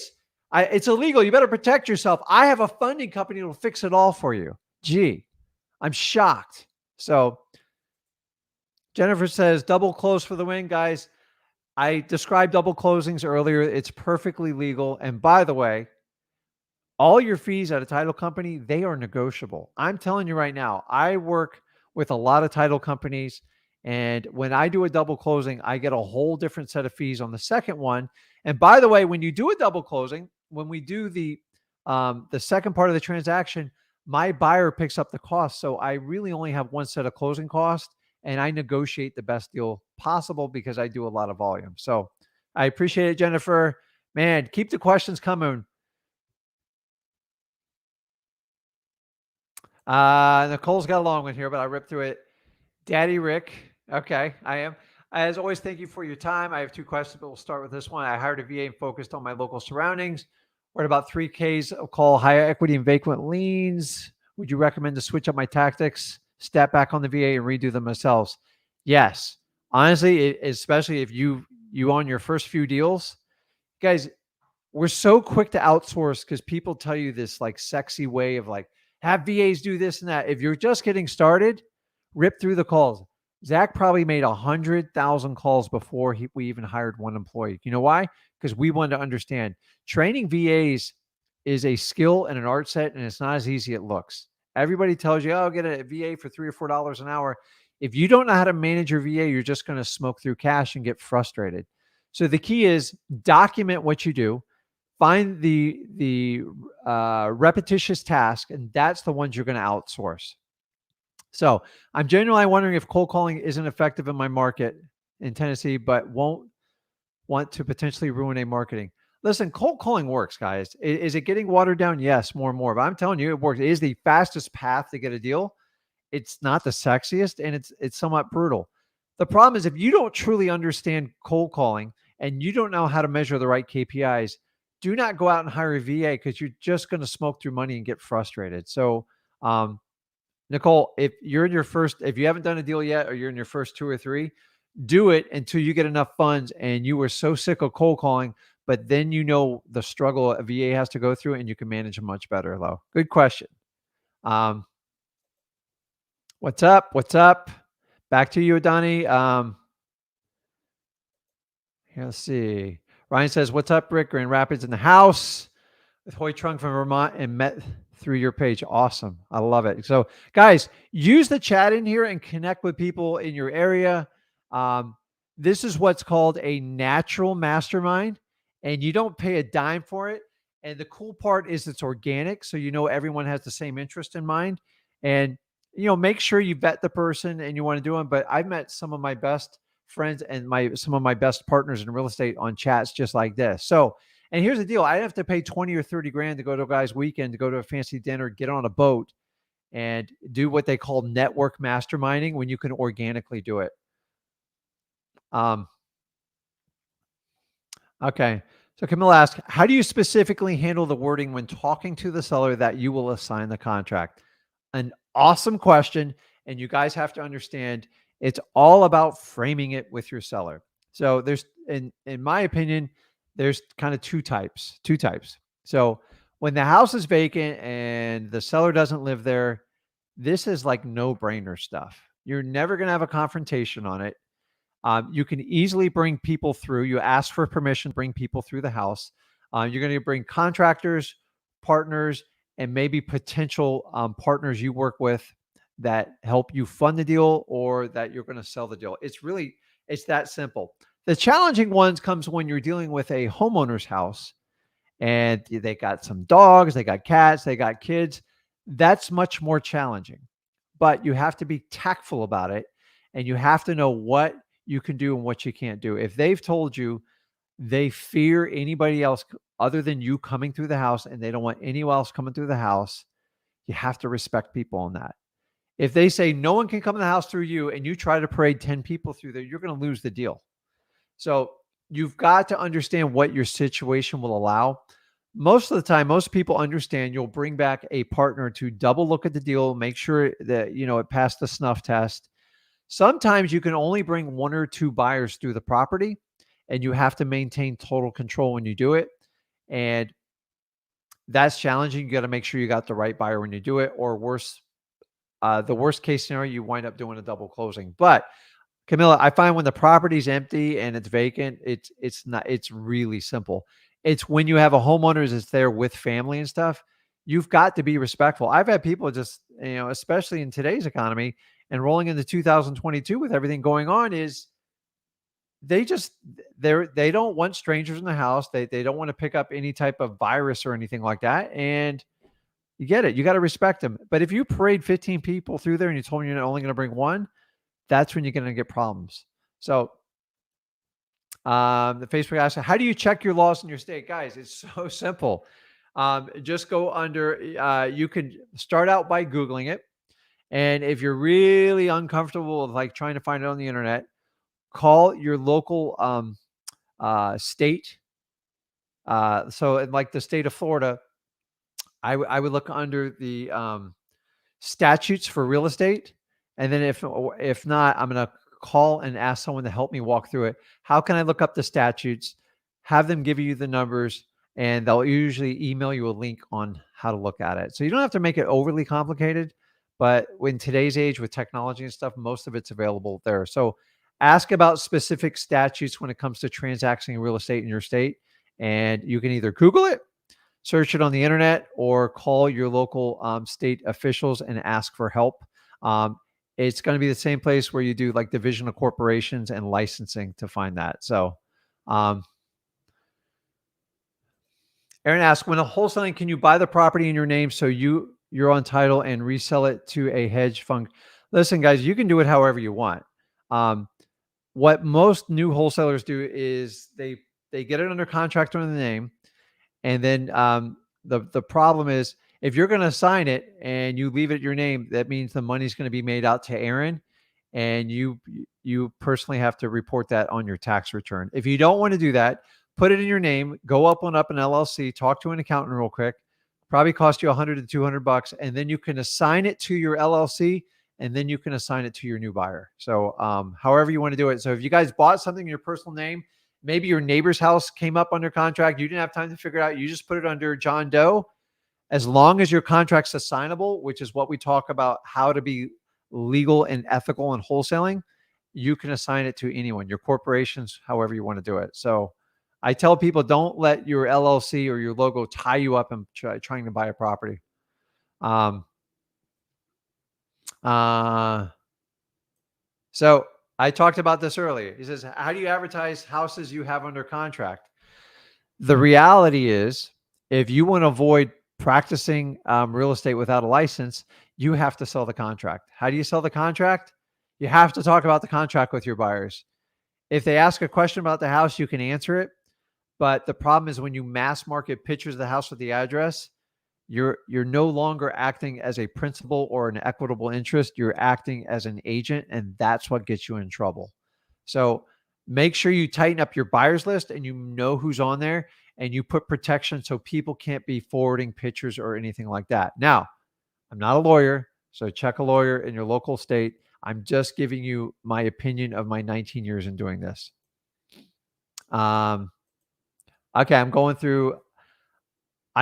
it's illegal. You better protect yourself. I have a funding company that will fix it all for you. Gee, I'm shocked. So Jennifer says, double close for the win, guys. I described double closings earlier. It's perfectly legal. And by the way, all your fees at a title company, they are negotiable. I'm telling you right now, I work with a lot of title companies. And when I do a double closing, I get a whole different set of fees on the second one. And by the way, when you do a double closing, when we do the second part of the transaction, my buyer picks up the cost. So I really only have one set of closing costs, and I negotiate the best deal possible because I do a lot of volume. So I appreciate it, Jennifer. Man, keep the questions coming. Nicole's got a long one here, but I'll rip through it. Daddy Rick. Okay, I am. As always, thank you for your time. I have two questions, but we'll start with this one. I hired a VA and focused on my local surroundings. We're at about 3Ks of call, higher equity and vacant liens. Would you recommend to switch up my tactics, step back on the VA and redo them myself? Yes. Honestly, especially if you on your first few deals, guys, we're so quick to outsource because people tell you this like sexy way of like, have VAs do this and that. If you're just getting started, rip through the calls. Zach probably made 100,000 calls before we even hired one employee. You know why? Because we wanted to understand training VAs is a skill and an art set, and it's not as easy as it looks. Everybody tells you, oh, get a VA for $3 or $4 an hour. If you don't know how to manage your VA, you're just going to smoke through cash and get frustrated. So the key is document what you do. Find the repetitious task, and that's the ones you're going to outsource. So I'm genuinely wondering if cold calling isn't effective in my market in Tennessee, but won't want to potentially ruin a marketing. Listen, cold calling works, guys. Is it getting watered down? Yes, more and more. But I'm telling you, it works. It is the fastest path to get a deal. It's not the sexiest, and it's somewhat brutal. The problem is if you don't truly understand cold calling and you don't know how to measure the right KPIs, do not go out and hire a VA because you're just going to smoke through money and get frustrated. So, Nicole, if you haven't done a deal yet, or you're in your first two or three, do it until you get enough funds and you were so sick of cold calling, but then you know the struggle a VA has to go through and you can manage them much better. Lo, good question. What's up? What's up? Back to you, Adani. Here, let's see. Ryan says, what's up, Rick? Grand Rapids in the house with Hoy Trung from Vermont and met through your page. Awesome. I love it. So guys, use the chat in here and connect with people in your area. This is what's called a natural mastermind, and you don't pay a dime for it. And the cool part is it's organic. So, everyone has the same interest in mind, and, make sure you vet the person and you want to do them. But I've met some of my best friends and some of my best partners in real estate on chats just like this. So, and here's the deal. I have to pay 20 or 30 grand to go to a guy's weekend, to go to a fancy dinner, get on a boat and do what they call network masterminding when you can organically do it. Okay. So Camilla asks, how do you specifically handle the wording when talking to the seller that you will assign the contract? An awesome question. And you guys have to understand, it's all about framing it with your seller. So there's, in my opinion, there's kind of two types. So when the house is vacant and the seller doesn't live there, this is like no-brainer stuff. You're never going to have a confrontation on it. You can easily bring people through. You ask for permission to bring people through the house. You're going to bring contractors, partners, and maybe potential partners you work with that help you fund the deal or that you're going to sell the deal. It's that simple. The challenging ones comes when you're dealing with a homeowner's house and they got some dogs, they got cats, they got kids. That's much more challenging, but you have to be tactful about it and you have to know what you can do and what you can't do. If they've told you they fear anybody else other than you coming through the house and they don't want anyone else coming through the house, you have to respect people on that. If they say no one can come in the house through you and you try to parade 10 people through there, you're going to lose the deal. So you've got to understand what your situation will allow. Most of the time, most people understand you'll bring back a partner to double look at the deal, make sure that, it passed the snuff test. Sometimes you can only bring one or two buyers through the property and you have to maintain total control when you do it. And that's challenging. You got to make sure you got the right buyer when you do it, or worse, the worst case scenario, you wind up doing a double closing. But Camilla, I find when the property's empty and it's vacant, it's really simple. It's when you have a homeowner that's there with family and stuff, you've got to be respectful. I've had people just, especially in today's economy and rolling into 2022 with everything going on, is they just they don't want strangers in the house. They don't want to pick up any type of virus or anything like that. And you get it. You got to respect them. But if you parade 15 people through there and you told them you're only going to bring one, that's when you're going to get problems. So the Facebook asks, how do you check your laws in your state? Guys, it's so simple. Just go under, you can start out by Googling it. And if you're really uncomfortable with like trying to find it on the internet, call your local state. So in like the state of Florida, I would look under the statutes for real estate. And then if not, I'm going to call and ask someone to help me walk through it. How can I look up the statutes, have them give you the numbers, and they'll usually email you a link on how to look at it. So you don't have to make it overly complicated, but in today's age with technology and stuff, most of it's available there. So ask about specific statutes when it comes to transacting real estate in your state. And you can either Google it, search it on the internet, or call your local state officials and ask for help. It's going to be the same place where you do like division of corporations and licensing to find that. So Aaron asks, when a wholesaling, can you buy the property in your name so you're on title and resell it to a hedge fund? Listen, guys, you can do it however you want. What most new wholesalers do is they get it under contract under the name. And then the problem is, if you're going to sign it and you leave it your name, that means the money's going to be made out to Aaron, and you personally have to report that on your tax return. If you don't want to do that, put it in your name, go up an LLC, talk to an accountant real quick, probably cost you $100 to $200, and then you can assign it to your LLC, and then you can assign it to your new buyer. So however you want to do it. So if you guys bought something in your personal name, maybe your neighbor's house came up under contract, you didn't have time to figure it out, you just put it under John Doe. As long as your contract's assignable, which is what we talk about, how to be legal and ethical in wholesaling, you can assign it to anyone, your corporations, however you want to do it. So I tell people, don't let your LLC or your logo tie you up in trying to buy a property. So I talked about this earlier. He says, how do you advertise houses you have under contract? The reality is, if you want to avoid practicing real estate without a license, you have to sell the contract. How do you sell the contract? You have to talk about the contract with your buyers. If they ask a question about the house, you can answer it. But the problem is, when you mass market pictures of the house with the address, you're no longer acting as a principal or an equitable interest. You're acting as an agent, and that's what gets you in trouble. So make sure you tighten up your buyers list and you know who's on there, and you put protection so people can't be forwarding pictures or anything like that. Now, I'm not a lawyer, so check a lawyer in your local state. I'm just giving you my opinion of my 19 years in doing this. Okay, I'm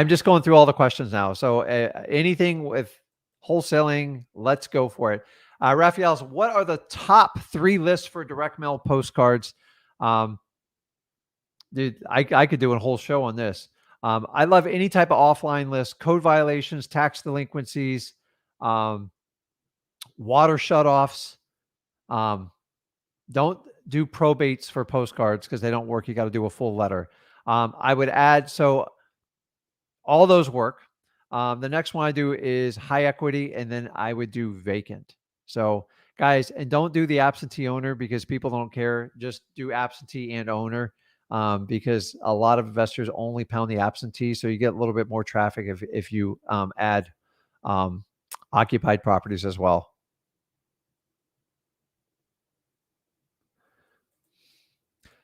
just going through all the questions now. So anything with wholesaling, let's go for it. Raphael's, what are the top 3 lists for direct mail postcards? Dude, I could do a whole show on this. I love any type of offline list, code violations, tax delinquencies, water shutoffs. Don't do probates for postcards because they don't work. You got to do a full letter. I would add, so all those work. The next one I do is high equity, and then I would do vacant. So guys, and don't do the absentee owner because people don't care. Just do absentee and owner, because a lot of investors only pound the absentee. So you get a little bit more traffic if you add occupied properties as well.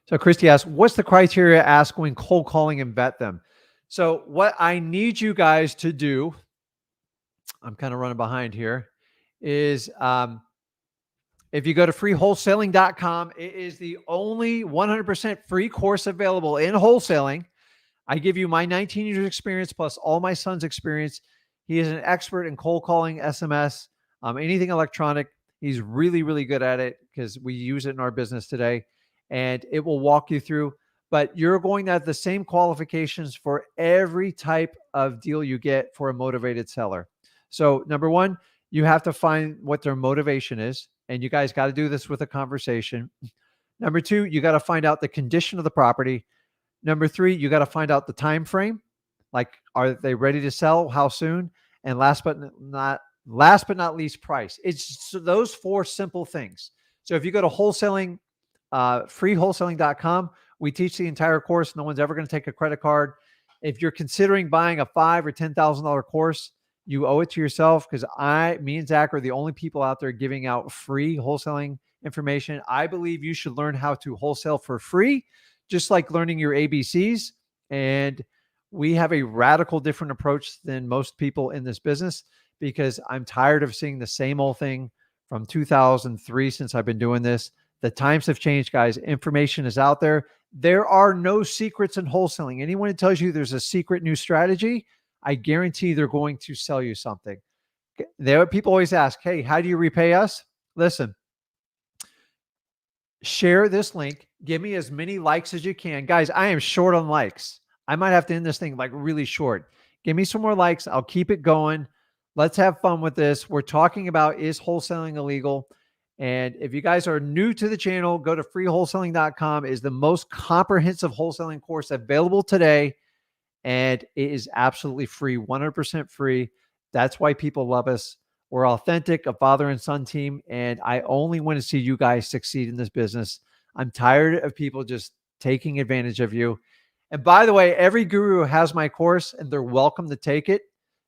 So Christy asks, what's the criteria ask when cold calling and vet them? So what I need you guys to do, I'm kind of running behind here, is if you go to freewholesaling.com, it is the only 100% free course available in wholesaling. I give you my 19 years experience plus all my son's experience. He is an expert in cold calling, SMS, anything electronic. He's really, really good at it because we use it in our business today. And it will walk you through. but you're going to have the same qualifications for every type of deal you get for a motivated seller. So number one, you have to find what their motivation is. And you guys got to do this with a conversation. Number two, you got to find out the condition of the property. Number three, you got to find out the time frame. Like, are they ready to sell? How soon? And last but not least, price. It's those four simple things. So if you go to freewholesaling.com, we teach the entire course. No one's ever going to take a credit card. If you're considering buying a $5,000 or $10,000 course, you owe it to yourself, because me and Zach are the only people out there giving out free wholesaling information. I believe you should learn how to wholesale for free, just like learning your ABCs. And we have a radical different approach than most people in this business, because I'm tired of seeing the same old thing from 2003 since I've been doing this. The times have changed, guys. Information is out there. There are no secrets in wholesaling. Anyone who tells you there's a secret new strategy, I guarantee they're going to sell you something. People always ask, hey, how do you repay us? Listen, share this link. Give me as many likes as you can. Guys, I am short on likes. I might have to end this thing like really short. Give me some more likes. I'll keep it going. Let's have fun with this. We're talking about, is wholesaling illegal? And if you guys are new to the channel, go to freewholesaling.com. It is the most comprehensive wholesaling course available today. And it is absolutely free, 100% free. That's why people love us. We're authentic, a father and son team. And I only want to see you guys succeed in this business. I'm tired of people just taking advantage of you. And by the way, every guru has my course, and they're welcome to take it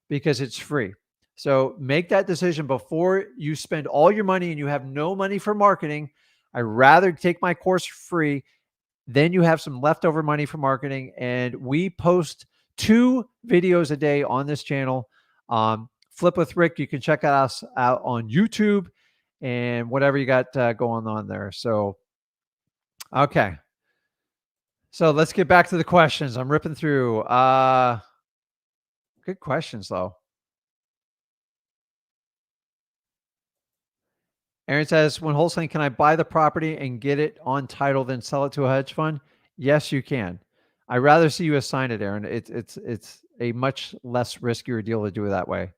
because it's free. So make that decision before you spend all your money and you have no money for marketing. I'd rather take my course free. Then you have some leftover money for marketing. And we post 2 videos a day on this channel. Flip with Rick, you can check us out on YouTube and whatever you got going on there. So, okay. So let's get back to the questions. I'm ripping through. Good questions, though. Aaron says, when wholesaling, can I buy the property and get it on title, then sell it to a hedge fund? Yes, you can. I'd rather see you assign it, Aaron. It's a much less riskier deal to do it that way.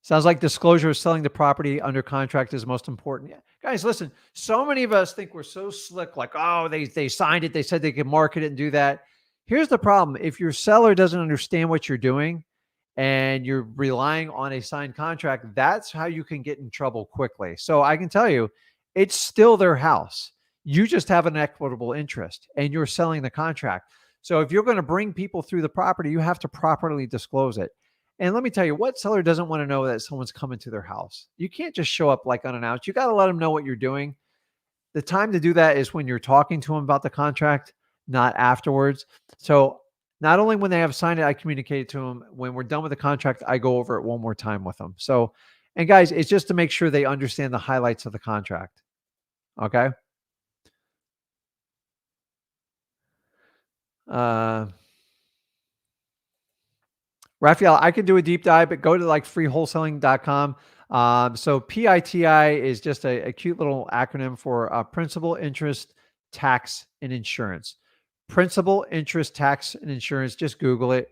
Sounds like disclosure of selling the property under contract is most important. Yeah. Guys, listen, so many of us think we're so slick, like, oh, they signed it. They said they could market it and do that. Here's the problem. If your seller doesn't understand what you're doing and you're relying on a signed contract, that's how you can get in trouble quickly. So I can tell you, it's still their house. You just have an equitable interest and you're selling the contract. So if you're going to bring people through the property, you have to properly disclose it. And let me tell you, what seller doesn't want to know that someone's coming to their house? You can't just show up like unannounced. You got to let them know what you're doing. The time to do that is when you're talking to them about the contract, not afterwards. So not only when they have signed it, I communicate it to them. When we're done with the contract, I go over it one more time with them. So, and guys, it's just to make sure they understand the highlights of the contract. Okay. Raphael, I can do a deep dive, but go to like freewholesaling.com. So PITI is just a cute little acronym for principal, interest, tax, and insurance. Principal, interest, tax, and insurance. Just Google it.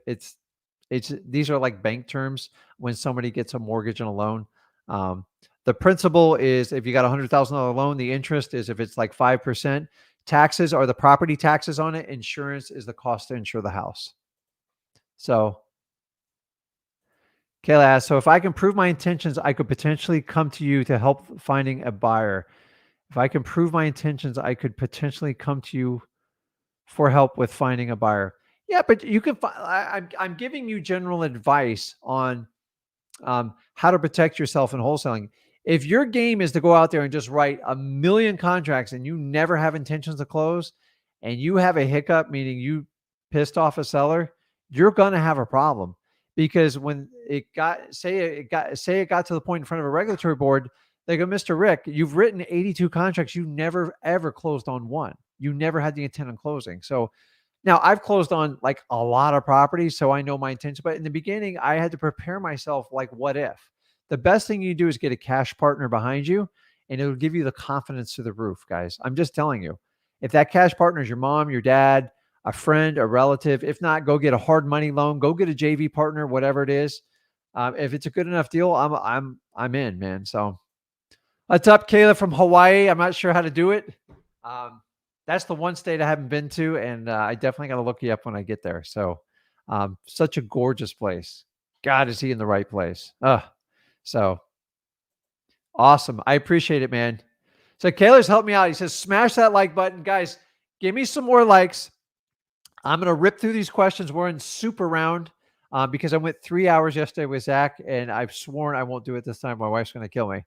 These are like bank terms when somebody gets a mortgage and a loan. The principal is if you got $100,000 loan. The interest is if it's like 5%. Taxes are the property taxes on it. Insurance is the cost to insure the house. So Kayla asks, so if I can prove my intentions, I could potentially come to you to help finding a buyer. If I can prove my intentions, I could potentially come to you for help with finding a buyer. Yeah, but you can. I'm giving you general advice on how to protect yourself in wholesaling. If your game is to go out there and just write a million contracts and you never have intentions to close, and you have a hiccup, meaning you pissed off a seller, you're going to have a problem. Because when it got to the point in front of a regulatory board, they go, Mr. Rick, you've written 82 contracts. You never, ever closed on one. You never had the intent on closing. So now I've closed on like a lot of properties, so I know my intention. But in the beginning, I had to prepare myself like, what if? The best thing you do is get a cash partner behind you, and it'll give you the confidence to the roof, guys. I'm just telling you. If that cash partner is your mom, your dad, a friend, a relative, if not, go get a hard money loan, go get a JV partner, whatever it is. If it's a good enough deal, I'm in, man. So what's up, Kayla from Hawaii? I'm not sure how to do it. That's the one state I haven't been to, and I definitely got to look you up when I get there. So, such a gorgeous place. God, is he in the right place? So awesome. I appreciate it, man. So Kayla's helped me out. He says, smash that like button. Guys, give me some more likes. I'm going to rip through these questions. We're in super round because I went 3 hours yesterday with Zach, and I've sworn I won't do it this time. My wife's going to kill me.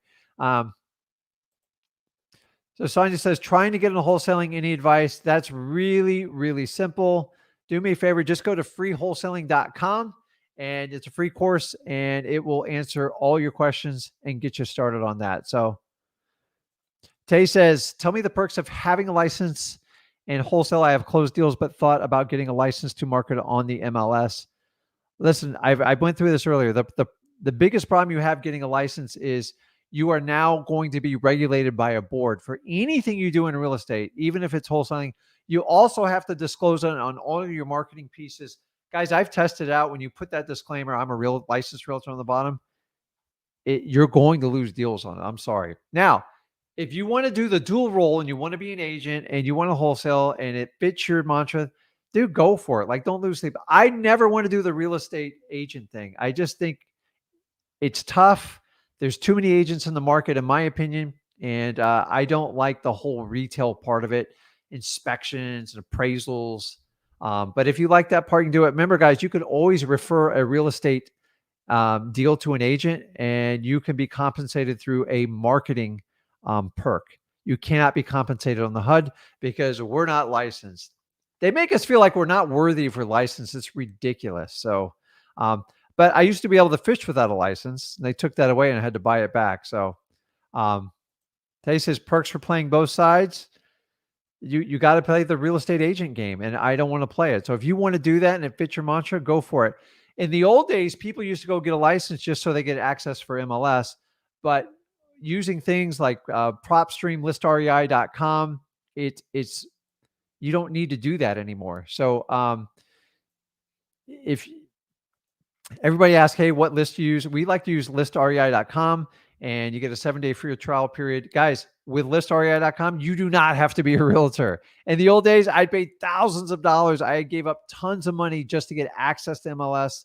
So Sonia says, trying to get into wholesaling, any advice? That's really, really simple. Do me a favor, just go to freewholesaling.com, and it's a free course, and it will answer all your questions and get you started on that. So Tay says, tell me the perks of having a license and wholesale. I have closed deals, but thought about getting a license to market on the MLS. Listen, I went through this earlier. The biggest problem you have getting a license is you are now going to be regulated by a board for anything you do in real estate, even if it's wholesaling. You also have to disclose on all of your marketing pieces. Guys, I've tested out when you put that disclaimer, I'm a real licensed realtor on the bottom, you're going to lose deals on it. I'm sorry. Now, if you want to do the dual role and you want to be an agent and you want to wholesale and it fits your mantra, dude, go for it. Like, don't lose sleep. I never want to do the real estate agent thing. I just think it's tough. There's too many agents in the market, in my opinion. And I don't like the whole retail part of it, inspections and appraisals. But if you like that part, you can do it. Remember, guys, you can always refer a real estate deal to an agent, and you can be compensated through a marketing perk. You cannot be compensated on the HUD because we're not licensed. They make us feel like we're not worthy for license. It's ridiculous. So, but I used to be able to fish without a license, and they took that away, and I had to buy it back. So, Tay says perks for playing both sides. You got to play the real estate agent game, and I don't want to play it. So if you want to do that and it fits your mantra, go for it. In the old days, people used to go get a license just so they get access for MLS, but using things like PropStream, listrei.com, it's you don't need to do that anymore. So if everybody asks, hey, what list do you use? We like to use listrei.com, and you get a 7-day free trial period. Guys, with listrei.com, you do not have to be a realtor. In the old days, I paid thousands of dollars. I gave up tons of money just to get access to MLS.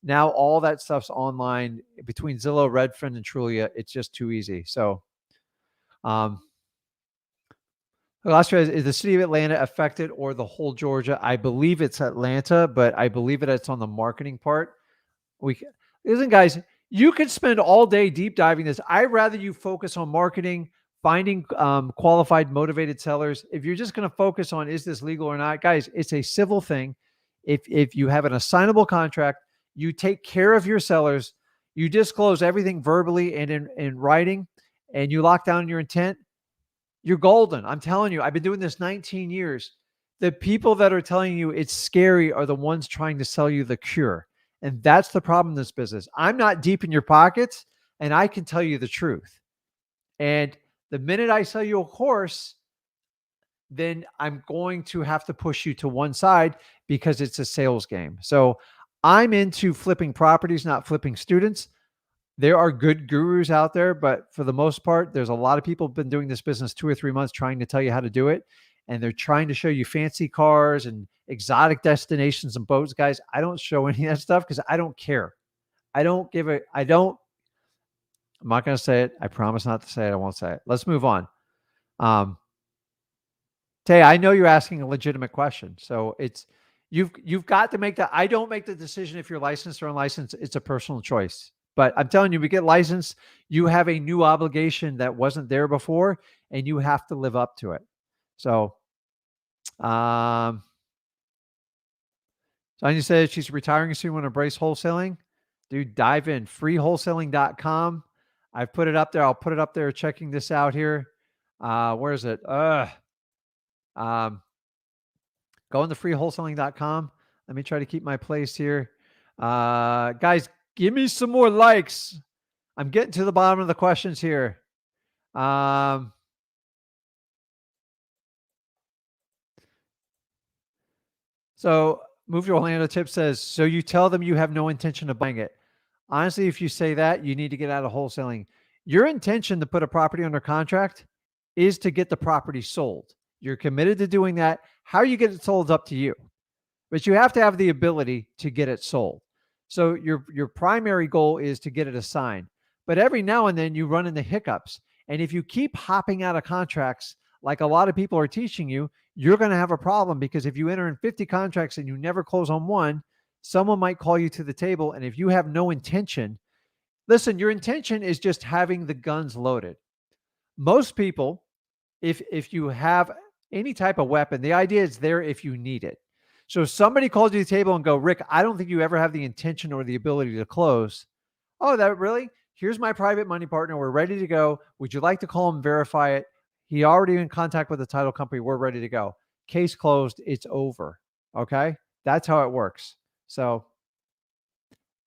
Now all that stuff's online between Zillow, Redfin, and Trulia. It's just too easy. So, last year, is the city of Atlanta affected or the whole Georgia? I believe it's Atlanta, but I believe it's on the marketing part. Listen, guys, you can spend all day deep diving this. I'd rather you focus on marketing, finding qualified, motivated sellers. If you're just going to focus on, is this legal or not? Guys, it's a civil thing. If you have an assignable contract, you take care of your sellers, you disclose everything verbally and in writing, and you lock down your intent, you're golden. I'm telling you, I've been doing this 19 years. The people that are telling you it's scary are the ones trying to sell you the cure. And that's the problem in this business. I'm not deep in your pockets, and I can tell you the truth. And the minute I sell you a course, then I'm going to have to push you to one side because it's a sales game. So I'm into flipping properties, not flipping students. There are good gurus out there, but for the most part, there's a lot of people who've been doing this business 2 or 3 months trying to tell you how to do it. And they're trying to show you fancy cars and exotic destinations and boats. Guys, I don't show any of that stuff because I don't care. I'm not going to say it. I promise not to say it. I won't say it. Let's move on. Tay, I know you're asking a legitimate question. So you've got to make that. I don't make the decision if you're licensed or unlicensed. It's a personal choice. But I'm telling you, we get licensed, you have a new obligation that wasn't there before, and you have to live up to it. So, Sonia says she's retiring soon, want to embrace wholesaling. Dude, dive in. Freewholesaling.com. I've put it up there. I'll put it up there checking this out here. Where is it? Go on to freewholesaling.com. Let me try to keep my place here. Guys, give me some more likes. I'm getting to the bottom of the questions here. So Move Your Orlando Tip says, so you tell them you have no intention of buying it. Honestly, if you say that, you need to get out of wholesaling. Your intention to put a property under contract is to get the property sold. You're committed to doing that. How you get it sold is up to you, but you have to have the ability to get it sold. So your primary goal is to get it assigned. But every now and then you run into hiccups. And if you keep hopping out of contracts, like a lot of people are teaching you, you're going to have a problem, because if you enter in 50 contracts and you never close on one, someone might call you to the table. And if you have no intention, listen, your intention is just having the guns loaded. Most people, if you have any type of weapon, the idea is there if you need it. So if somebody calls you to the table and go, Rick, I don't think you ever have the intention or the ability to close. Oh, that really? Here's my private money partner. We're ready to go. Would you like to call him, verify it? He already in contact with the title company. We're ready to go. Case closed. It's over. Okay. That's how it works. So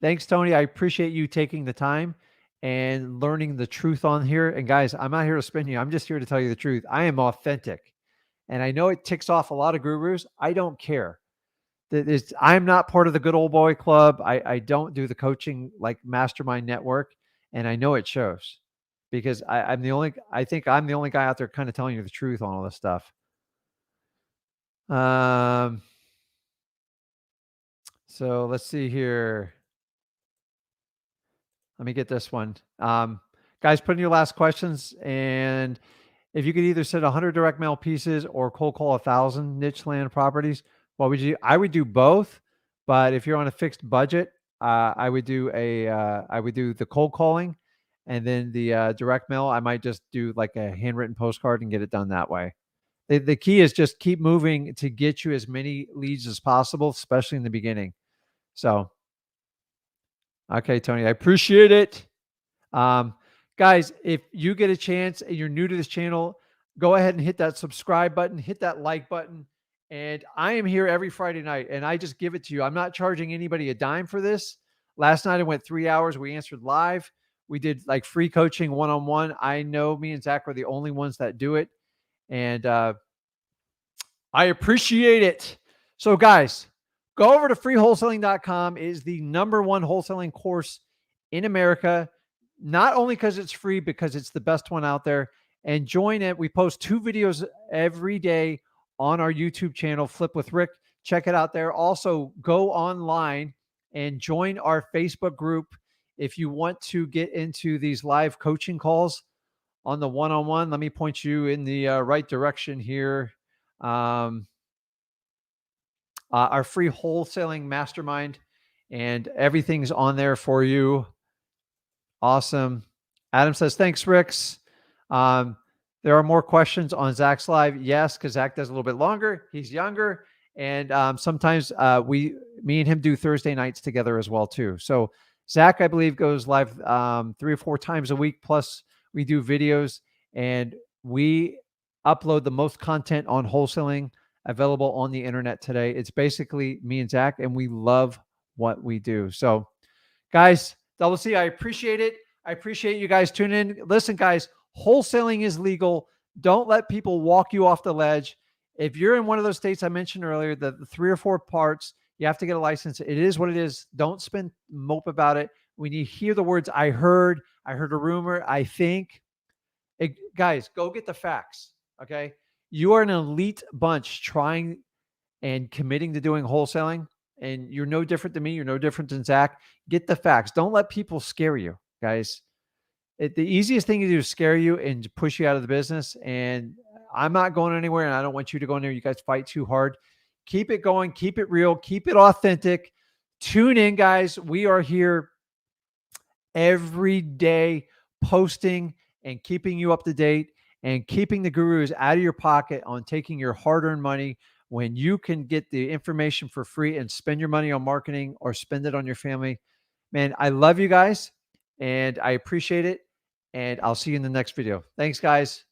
thanks, Tony. I appreciate you taking the time and learning the truth on here. And guys, I'm not here to spin you. I'm just here to tell you the truth. I am authentic. And I know it ticks off a lot of gurus. I don't care. I'm not part of the good old boy club. I don't do the coaching like Mastermind network. And I know it shows, because I think I'm the only guy out there kind of telling you the truth on all this stuff. So let's see here. Let me get this one. Guys, put in your last questions. And if you could either send 100 direct mail pieces or cold call 1,000 niche land properties, what would you? I would do both. But if you're on a fixed budget, I would do the cold calling, and then the direct mail. I might just do like a handwritten postcard and get it done that way. The key is just keep moving to get you as many leads as possible, especially in the beginning. So, okay, Tony, I appreciate it. Guys, if you get a chance and you're new to this channel, go ahead and hit that subscribe button, hit that like button. And I am here every Friday night, and I just give it to you. I'm not charging anybody a dime for this. Last night I went 3 hours. We answered live. We did like free coaching one-on-one. I know me and Zach are the only ones that do it. And I appreciate it. So guys, go over to freewholesaling.com. It is the #1 wholesaling course in America. Not only because it's free, because it's the best one out there. And join it. We post 2 videos every day on our YouTube channel, Flip with Rick. Check it out there. Also, go online and join our Facebook group if you want to get into these live coaching calls on the one-on-one. Let me point you in the right direction here. Our free wholesaling mastermind, and everything's on there for you. Awesome. Adam says, thanks, Ricks. There are more questions on Zach's live. Yes, because Zach does a little bit longer. He's younger. And sometimes me and him do Thursday nights together as well, too. So Zach, I believe, goes live 3 or 4 times a week. Plus, we do videos, and we upload the most content on wholesaling available on the internet today. It's basically me and Zach, and we love what we do. So, guys, Double C, I appreciate it. I appreciate you guys tuning in. Listen, guys, wholesaling is legal. Don't let people walk you off the ledge. If you're in one of those states I mentioned earlier, the 3 or 4 parts, you have to get a license. It is what it is. Don't spend mope about it. When you hear the words, I heard a rumor, I think, guys, go get the facts, okay? You are an elite bunch trying and committing to doing wholesaling, and you're no different than me. You're no different than Zach. Get the facts. Don't let people scare you, guys. The easiest thing to do is scare you and push you out of the business. And I'm not going anywhere, and I don't want you to go anywhere. You guys fight too hard. Keep it going. Keep it real. Keep it authentic. Tune in, guys. We are here every day posting and keeping you up to date and keeping the gurus out of your pocket on taking your hard-earned money when you can get the information for free and spend your money on marketing or spend it on your family. Man, I love you guys, and I appreciate it. And I'll see you in the next video. Thanks, guys.